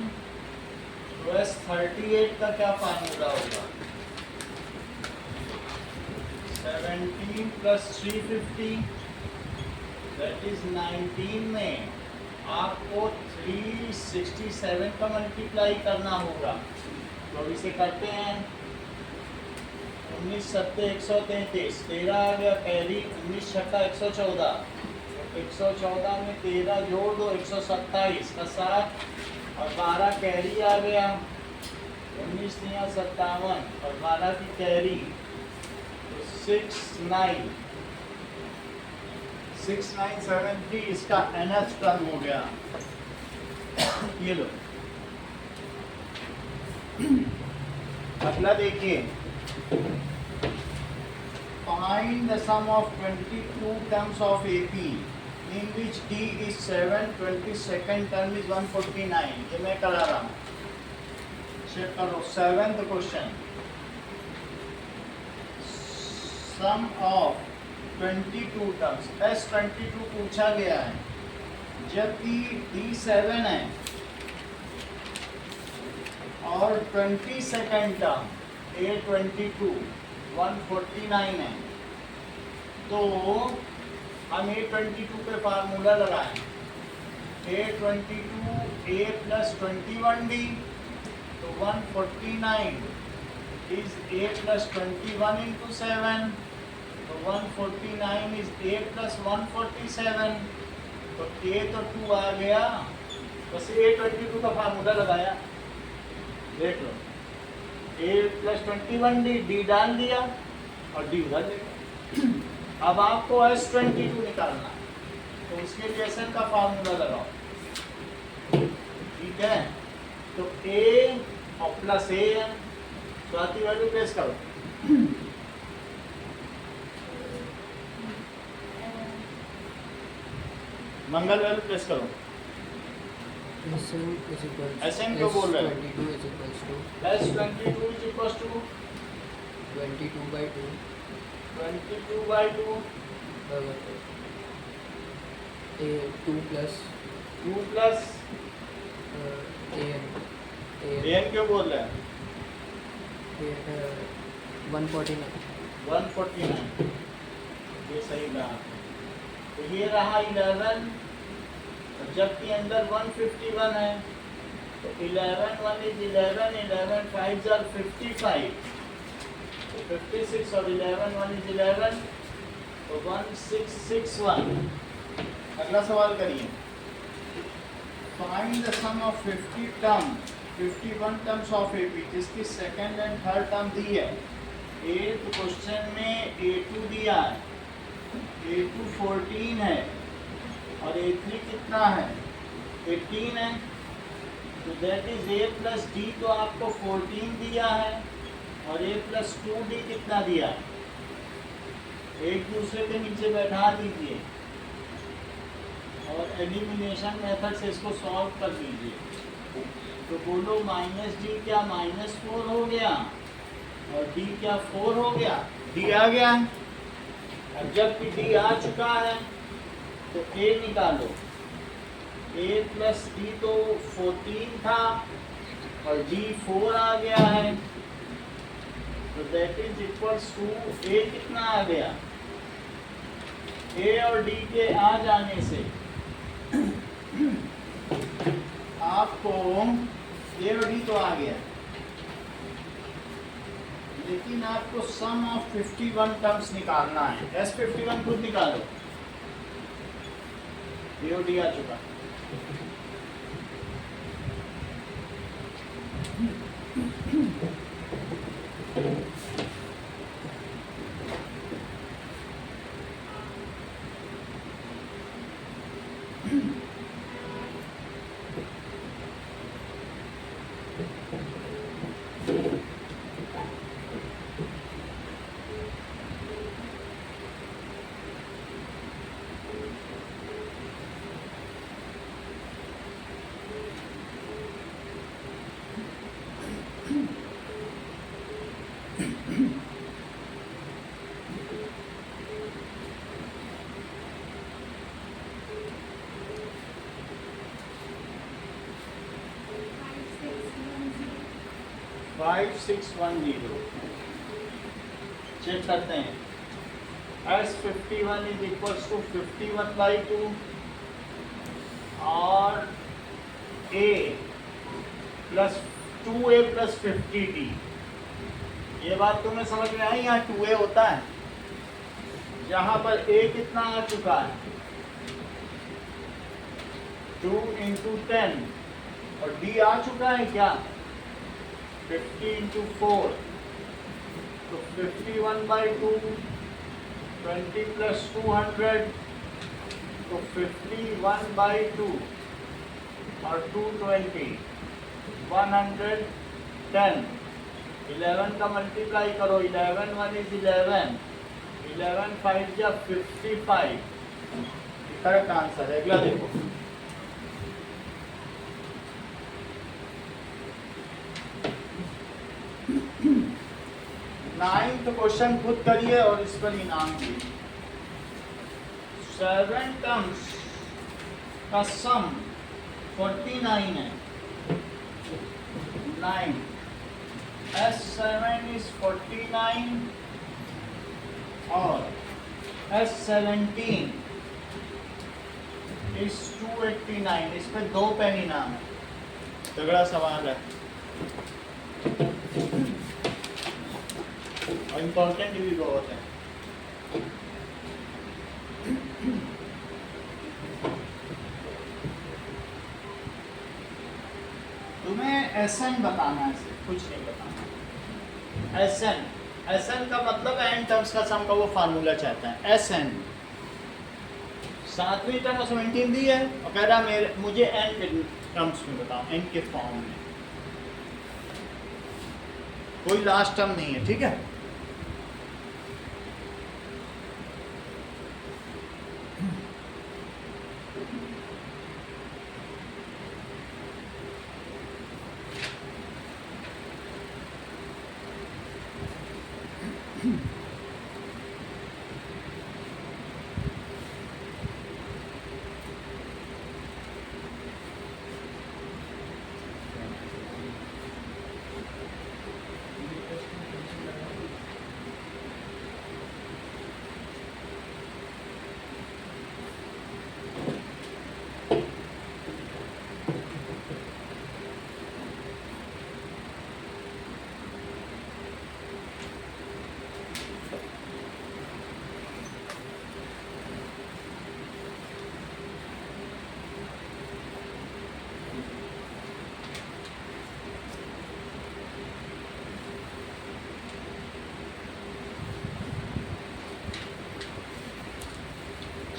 तो S38 का क्या फार्मूला होगा? 17 प्लस 350 दैट इज 19 में आपको 367 का मल्टीप्लाई करना होगा। तो इसे करते हैं। 19 सत्ते 133, 13 आ गया कैरी, 19 छक्का 114, 114 में 13 जोड़ दो 127 का 7 और 12 कैरी आ गया, 19 तिया 57 और 12 की कैरी, तो 6973 इसका nth टर्म हो गया। ये लो अगला देखिए, find the sum of 22 terms of AP in which D is 7, 22nd term is 149। ये मैं करा रहा हूँ, चेक करो। 7th question, sum of 22 terms, S22 पूछा गया है, जबकि D7 है और 22nd टर्म A22 149 है, तो हम A22 पे फार्मूला लगाएं। A22 A प्लस 21D, तो 149 is A प्लस 21 into 7, तो 149 is A प्लस 147, तो A तो 2 आ गया, बस A22 का फार्मूला लगाया। देख लो, A प्लस 21D, D डाल दिया और D उधर देखो। अब आपको S22 निकालना, तो उसके लिए SN का फार्मूला लगाओ, ठीक है। तो A और प्लस AN, तो आती वैल्यू प्लेस करो। मंगल वैल्यू प्लेस करो। SN क्यों बोल रहे हो? S22 is equals to S22 is equals to 22/2 22/2 A 2 plus 2 plus AN AN क्यों बोल रहे हैं? 149 149, ये सही कहा। तो ये रहा 11, जबकि अंदर 151 है, तो 11 1 is 11, 11 5 are 55, तो 56 और 11 1 is 11, तो 1661। अगला सवाल करिए, find the sum of 51 terms of AP, जिसकी सेकंड एंड थर्ड टर्म दी है। 8th क्वेश्चन में A2 दिया है, A2 14 है और A3 कितना है? 18 है, तो that is A plus D, तो आपको 14 दिया है और A प्लस 2D कितना दिया है? एक दूसरे के नीचे बैठा दीजिए और एलिमिनेशन मेथड से इसको सॉल्व कर लीजिए। तो बोलो -D क्या -4 हो गया और D क्या 4 हो गया? D आ गया है। अब जबकि D आ चुका है तो A निकालो। A प्लस D तो 14 था और D 4 आ गया है, तो that is equals to A कितना आ गया? A और D के आ जाने से आपको A और D तो आ गया, लेकिन आपको सम ऑफ 51 टर्म्स निकालना है। S51 खुद निकालो, A और D आ चुका। 5610 चेक करते हैं। S51 इज इक्वल्स टू 51/2 और A plus 2A plus 50D। ये बात तुम्हें समझ में आई? यहाँ 2A होता है, जहाँ पर A कितना आ चुका है 2 × 10 और D आ चुका है क्या 50 × 4, तो 51/2 20 प्लस 200, तो 51/2 और 220 110। 11 का मल्टीप्लाई करो, 11 1 इज 11, 11 5 जा 55। करेक्ट आंसर है। अगला देखो, नाइन्थ क्वेश्चन खुद करिए और इस पर इनाम दीजिए। 7 टर्म्स का सम 49 है। 9 S7 is 49 और S17 is 289। इस पे 2 पेन इनाम है। तगड़ा सवाल है और इम्पोर्टेंट भी बहुत है। तुम्हें SN बताना है, सिर्फ कुछ नहीं बताना। SN का मतलब n टर्म्स का सम का वो फार्मूला चाहता है। SN 7वीं टर्म 17 दी है और कह रहा मुझे n के टर्म्स में बताओ, n के फॉर्म में। कोई लास्ट टर्म नहीं है, ठीक है।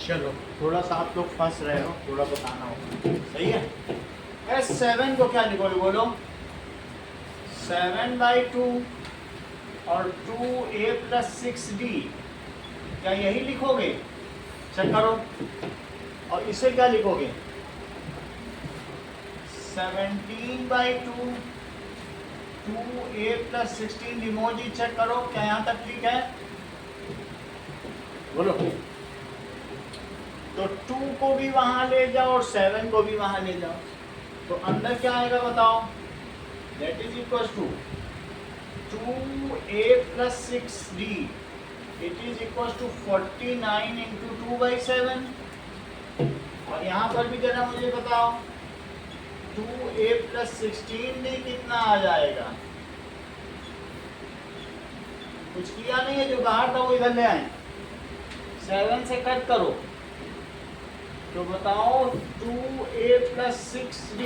चलो, थोड़ा सा आप लोग फंस रहे हो, थोड़ा बताना होगा, सही है। S7 को क्या लिखोगे बोलो? 7/2 और 2A प्लस 6D, क्या यही लिखोगे? चेक करो। और इसे क्या लिखोगे? 17/2 2A प्लस 16 इमोजी। चेक करो क्या यहाँ तक ठीक है? बोलो। तो 2 को भी वहां ले जाओ और 7 को भी वहां ले जाओ, तो अंदर क्या आएगा बताओ? That is equal to 2A plus 6D, it is equal to 49 into 2/7। और यहाँ पर भी जरा मुझे बताओ 2A प्लस 16D कितना आ जाएगा? कुछ किया नहीं है, जो बाहर था वो इधर ले आए। 7 से कट करो तो बताओ 2A प्लस 6D,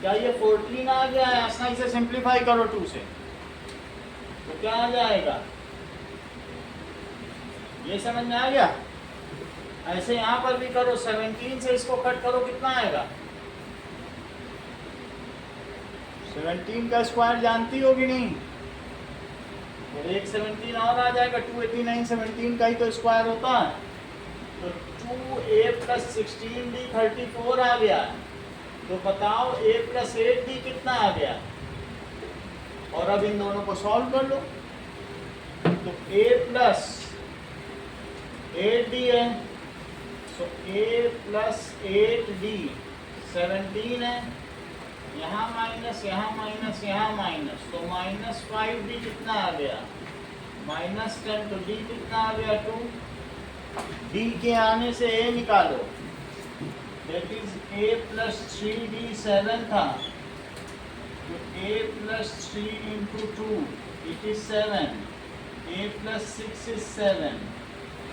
क्या ये 14 आ गया है? ऐसा इसे सिंप्लीफाई करो 2 से, तो क्या आ जाएगा? ये समझ में आ गया? ऐसे यहाँ पर भी करो, 17 से इसको कट करो, कितना आएगा? 17 का स्क्वायर जानती होगी नहीं? और एक 17 और आ जाएगा, 289 17 का ही तो स्क्वायर होता है। तो 2A प्लस 16D 34 आ गया। तो बताओ A प्लस 8D कितना आ गया? और अब इन दोनों को सॉल्व कर लो। तो A प्लस 8D है, तो A प्लस 8D 17 है, यहाँ माइनस, यहाँ माइनस, यहाँ माइनस, तो -5 डी कितना आ गया? -10। तो डी कितना आ गया? 2। डी के आने से ए निकालो, दैट इज a + 3d 7 था, तो a + 3 × 2 it is 7, a + 6 is 7।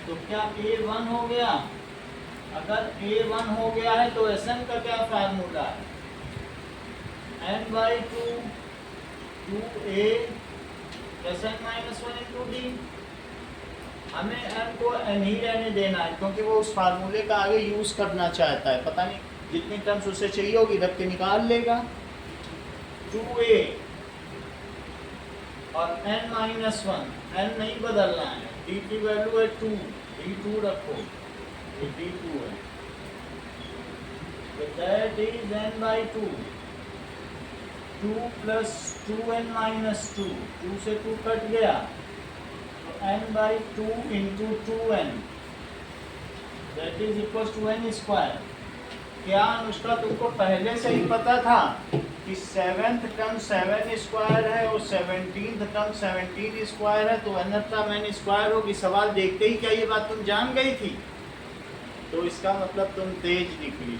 तो क्या a 1 हो गया? अगर a 1 हो गया है तो Sn का क्या फार्मूला है? n/2 2a + n - 1 × d। हमें n को n ही रहने देना है, क्योंकि वो उस फार्मूले का आगे यूज करना चाहता है। पता नहीं जितनी टर्म्स उसे चाहिए होगी रख के निकाल लेगा। 2a और n - 1, n नहीं बदलना है, d की वैल्यू है 2, d2 रखो, ये d2 है, तो दैट इज n/2। 2 + 2n - 2, 2 से 2 कट गया, तो n/2 × 2n, that is equal to n²। क्या अनुष्का तुमको पहले से ही पता था कि 7th टर्म 7² है और 17th टर्म 17² है, तो nth टर्म n² होगी? सवाल देखते ही क्या ये बात तुम जान गई थी? तो इसका मतलब तुम तेज निकली।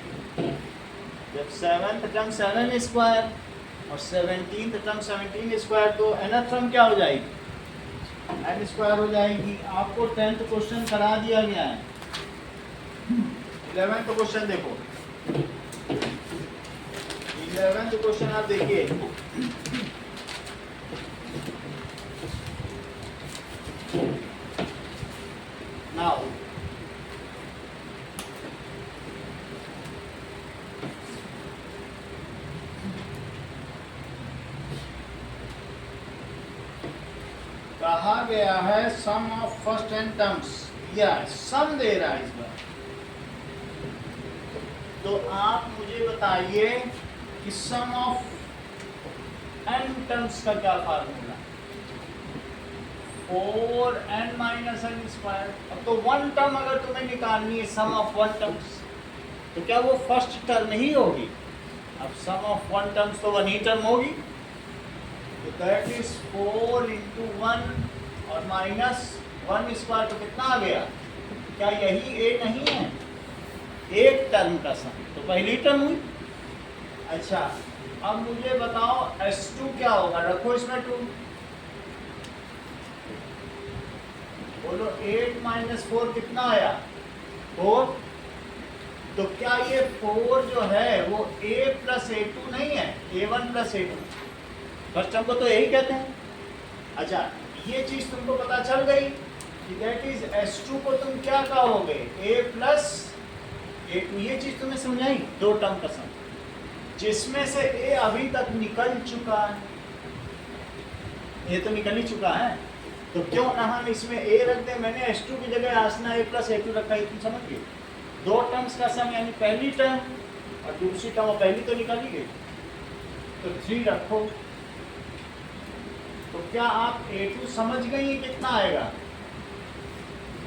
जब 7th टर्म 7² और 17th टर्म 17², तो nth टर्म क्या हो जाएगी? n² हो जाएगी। आपको 10th क्वेश्चन करा दिया गया है। 11th क्वेश्चन देखो, 11th क्वेश्चन आप देखिए। नाउ कहा गया है सम ऑफ फर्स्ट n टर्म्स, या सम दे रहा है इस बार। तो आप मुझे बताइए कि सम ऑफ n टर्म्स का क्या फार्मूला? 4n - n²। अब तो 1 टर्म अगर तुम्हें निकालनी है, सम ऑफ 1 टर्म्स, तो क्या वो फर्स्ट टर्म ही होगी? अब सम ऑफ 1 टर्म्स तो 1 ही टर्म होगी, तो दैट इज 4 × 1 और -1² तो कितना आ गया? क्या यही a नहीं है? एक टर्म का सम, तो पहली टर्म हुई। अच्छा, अब मुझे बताओ S2 क्या होगा? रखो इसमें 2, बोलो 8 - 4 कितना आया? 4। तो क्या ये 4 जो है वो a + a2 नहीं है? a1 + a2, फर्स्ट टर्म को तो यही कहते हैं। अच्छा, ये चीज तुमको पता चल गई कि दैट इज S2 को तुम क्या कहोगे? a + a2। ये चीज तुम्हें समझाई? 2 टर्म का सम, जिसमें से a अभी तक निकल चुका है, ये तो निकल ही चुका है, तो क्यों ना हम इसमें a रख दें? मैंने S2 की जगह आसना a + a2 रखा है, तुम समझ गए? 2 टर्म्स का सम, यानी पहली टर्म और दूसरी टर्म, और पहली तो निकल ही गई, तो 3 रखो। तो क्या आप a2 समझ गई कितना आएगा?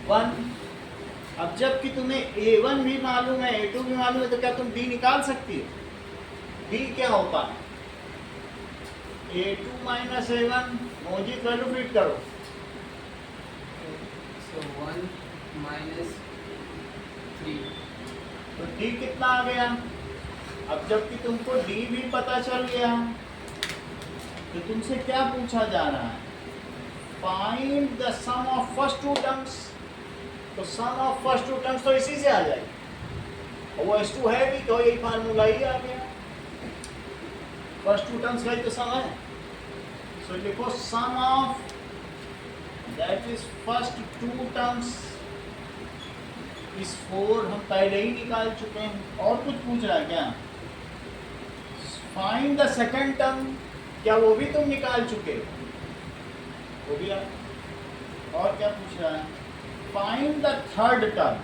1। अब जबकि तुम्हें a1 भी मालूम है, a2 भी मालूम है, तो क्या तुम d निकाल सकती हो? d क्या होता है? a2 - a1, मोजित वैल्यू फिट करो। So 1 - 3। तो d कितना आ गया? अब जबकि तुमको d भी पता चल गया, तो तुमसे क्या पूछा जा रहा है? Find the sum of first 2 terms. तो सम ऑफ फर्स्ट 2 टर्म्स तो इसी से आ जाएगी, और वो S2 है भी, तो यही फार्मूला ही आ गया। फर्स्ट 2 टर्म्स का ही तो सम है। सो लिखो sum of, that is first 2 terms is 4, हम पहले ही निकाल चुके हैं। और कुछ पूछ रहा है क्या? फाइंड द सेकंड टर्म, क्या वो भी तुम निकाल चुके हो? वो भी है। और क्या पूछ रहा है? Find the third term.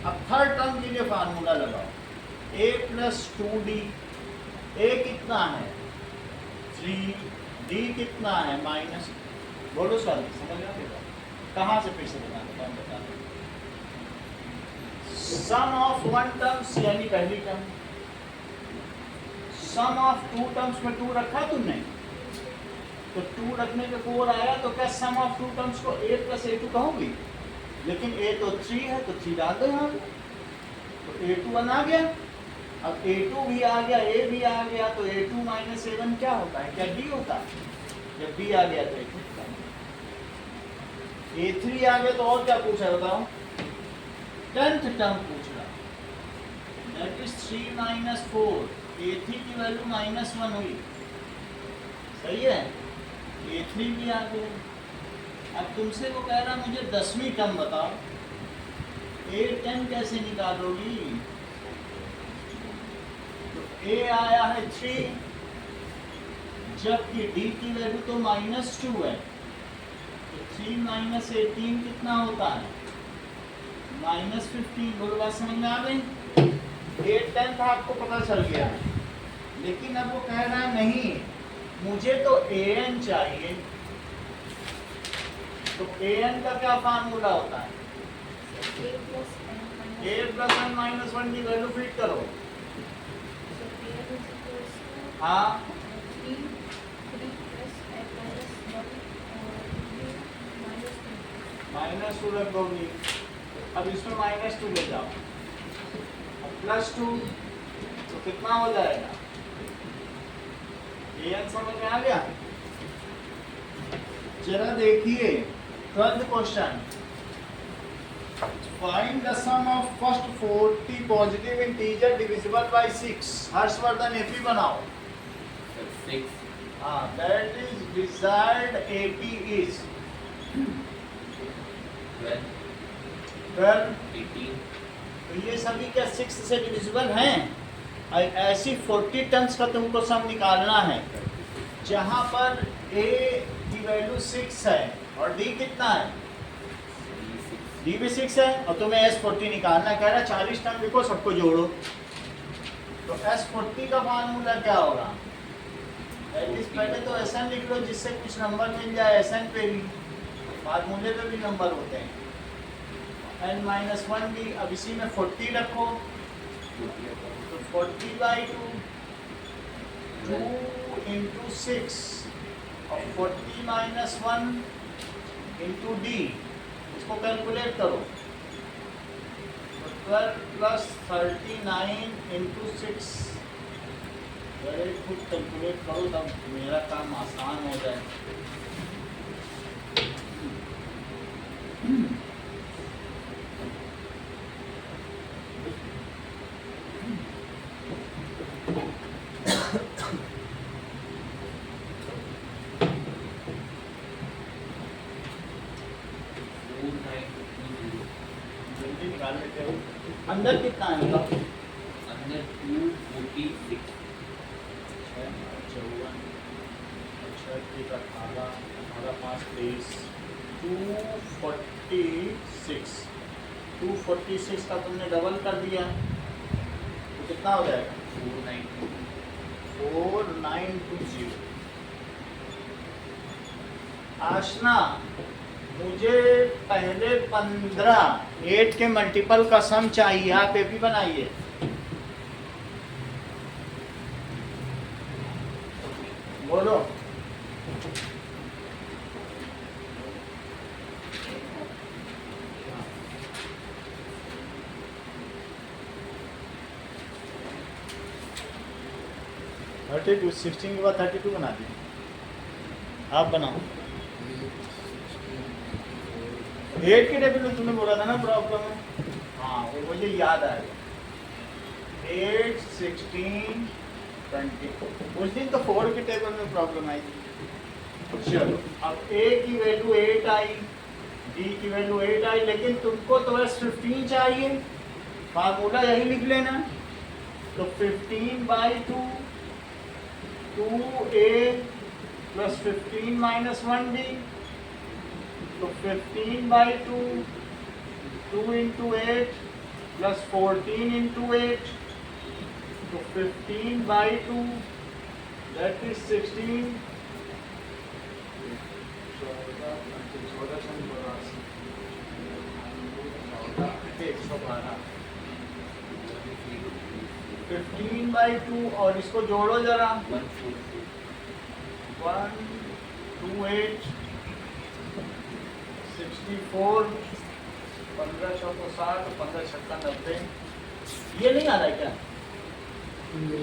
अब थर्ड टर्म के लिए फार्मूला लगाओ, a + 2d। a कितना है? 3, d कितना है? -। बोलो सर, समझ आ गया? कहाँ से फिर से बताना? सम ऑफ 1 टर्म्स, यानी पहली term, sum of two terms में 2 रखा तुमने, तो 2 रखने पे 4 आया, तो क्या सम ऑफ टू टर्म्स को a प्लस a2 कहूंगी? लेकिन a तो 3 है, तो 3 डाल दो यहाँ, तो a2 आ गया। अब a2 भी आ गया, a भी आ गया, तो a2 माइनस a1 क्या होता है? क्या d होता है? जब b आ गया तो a3 होता है। a3 आ गया, तो और क्या पूछा है बताओ? 10th टर्म पूछ रहा, दैट इज 3 माइनस 4, a3 की वैल्यू -1 हुई, सही है। a3 भी आ गया। अब तुमसे वो कह रहा मुझे 10वीं टर्म बताओ, a10 कैसे निकालोगी? तो a आया है 3, जबकि d की वैल्यू तो -2 है, तो 3 माइनस 18 कितना होता है? -15। बोलो बात समझ में आ गई? a10 था आपको पता चल गया, लेकिन अब वो कह रहा है नहीं, मुझे तो an चाहिए। तो an का क्या फार्मूला होता है? a plus n a plus n minus 1 की वैल्यू फिट करो। so an is equals to हाँ, 3 plus n minus 1 minus 2 -2 रख दोगी। अब इसमें -2 ले जाओ, +2, तो कितना हो जाएगा? an समझ में आ गया? जरा देखिए 12th question, find the sum of first 40 positive integer divisible by 6। Harshvardhan AP बनाओ। 6 हाँ, that is desired AP is 12 12। 18 तो ये सभी क्या 6 से डिविजिबल हैं? ऐसी 40 टर्म्स का तुमको सम निकालना है जहाँ पर a की वैल्यू 6 है और d कितना है? d भी 6 है, और तुम्हें s40 निकालना है। कह रहा है 40 टर्म लिखो, सबको जोड़ो। तो s40 का फार्मूला क्या होगा? पहले तो SN लिख लो, जिससे कुछ नंबर मिल जाए SN पे भी, फार्मूले पे भी नंबर होते हैं। n-1 भी, अब इसी में 40 रखो, तो 40/2, 2 into 6 और 40 minus 1 into d, इसको कैलकुलेट करो। तो 12 plus 39 into 6, अरे खुद कैलकुलेट करो तब मेरा काम आसान हो जाए। जल्दी निकाल लेते हो। अंदर कितना है मतलब? अंदर 246 54, 18, 5 23, 246। 246 का तुमने डबल कर दिया, तो कितना हो जाएगा? 4920। आशना, मुझे पहले 15 8 के मल्टीपल का सम चाहिए। आप एपी बनाइए। बोलो। थर्टी टू 16 के बाद 32 बना दीजिए। आप बनाओ। 8 के टेबल में तुमने बोला था ना प्रॉब्लम है। हाँ, वो मुझे याद आया। 8, 16, 20। उस दिन तो 4 के टेबल में प्रॉब्लम आई। चलो, अब a की वैल्यू 8 आई, d की वैल्यू 8 आई, लेकिन तुमको तो बस 15 चाहिए। फार्मूला यही लिख लेना। तो 15/2, 2a प्लस 15 माइनस 1d, तो 15/2, 2 into 8 प्लस 14 into 8, तो 15/2, that is 16। 112। 15/2 और इसको जोड़ो जरा 142 1 2 8 64 15 चौको 60 15 छक्का 90 ये नहीं आ रहा है क्या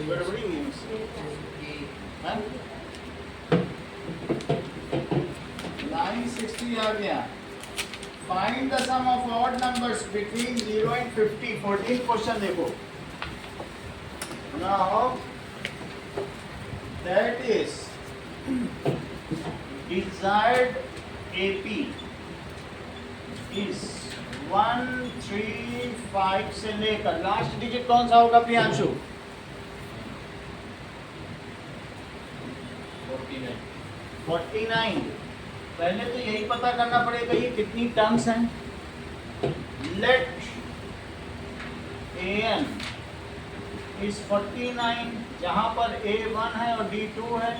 गड़बड़ी हुई इससे हाँ? 960 आ गया find the sum of odd numbers between 0 and 50 14 question देखो now that is desired AP is 135 से लेकर लास्ट डिजिट कौन सा होगा प्रियांशु 49 पहले तो यही पता करना पड़ेगा ये कितनी टर्म्स हैं लेट an इज 49 जहां पर a1 है और d2 है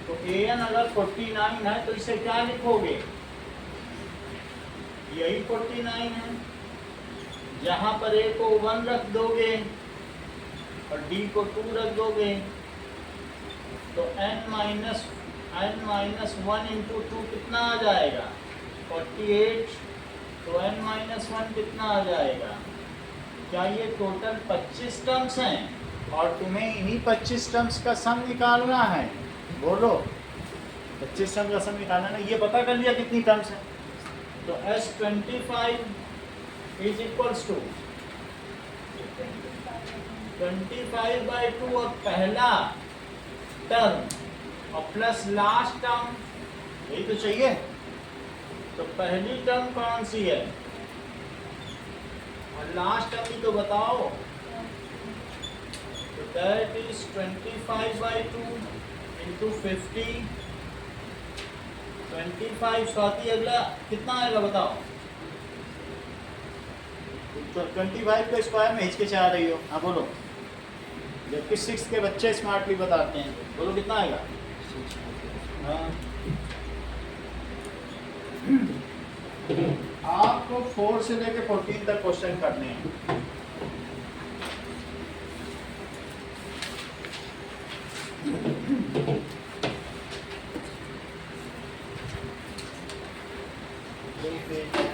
तो an अगर 49 है तो इसे क्या लिखोगे यही 49 है जहां पर a को 1 रख दोगे और d को 2 रख दोगे तो n-1 इंटू 2 कितना आ जाएगा 48 तो n-1 कितना आ जाएगा क्या ये टोटल 25 टर्म्स हैं और तुम्हें इन्हीं 25 टर्म्स का सम निकालना है बोलो 25 टर्म का सम निकालना है ये पता कर लिया कितनी टर्म्स हैं तो S25 इज इक्वल्स टू 25/2 और पहला टर्म और प्लस लास्ट टर्म यही तो चाहिए तो पहली टर्म कौन सी है और लास्ट टर्म ही तो बताओ तो दैट इज 25/2 इंटू 50 25 साथी अगला कितना आएगा बताओ तो 25 का स्क्वायर में हिचकिचा रही हो हाँ बोलो जबकि 6 के बच्चे स्मार्टली बताते हैं बोलो कितना आएगा हाँ। आपको 4 से लेके 14 तक क्वेश्चन करने हैं एक पेज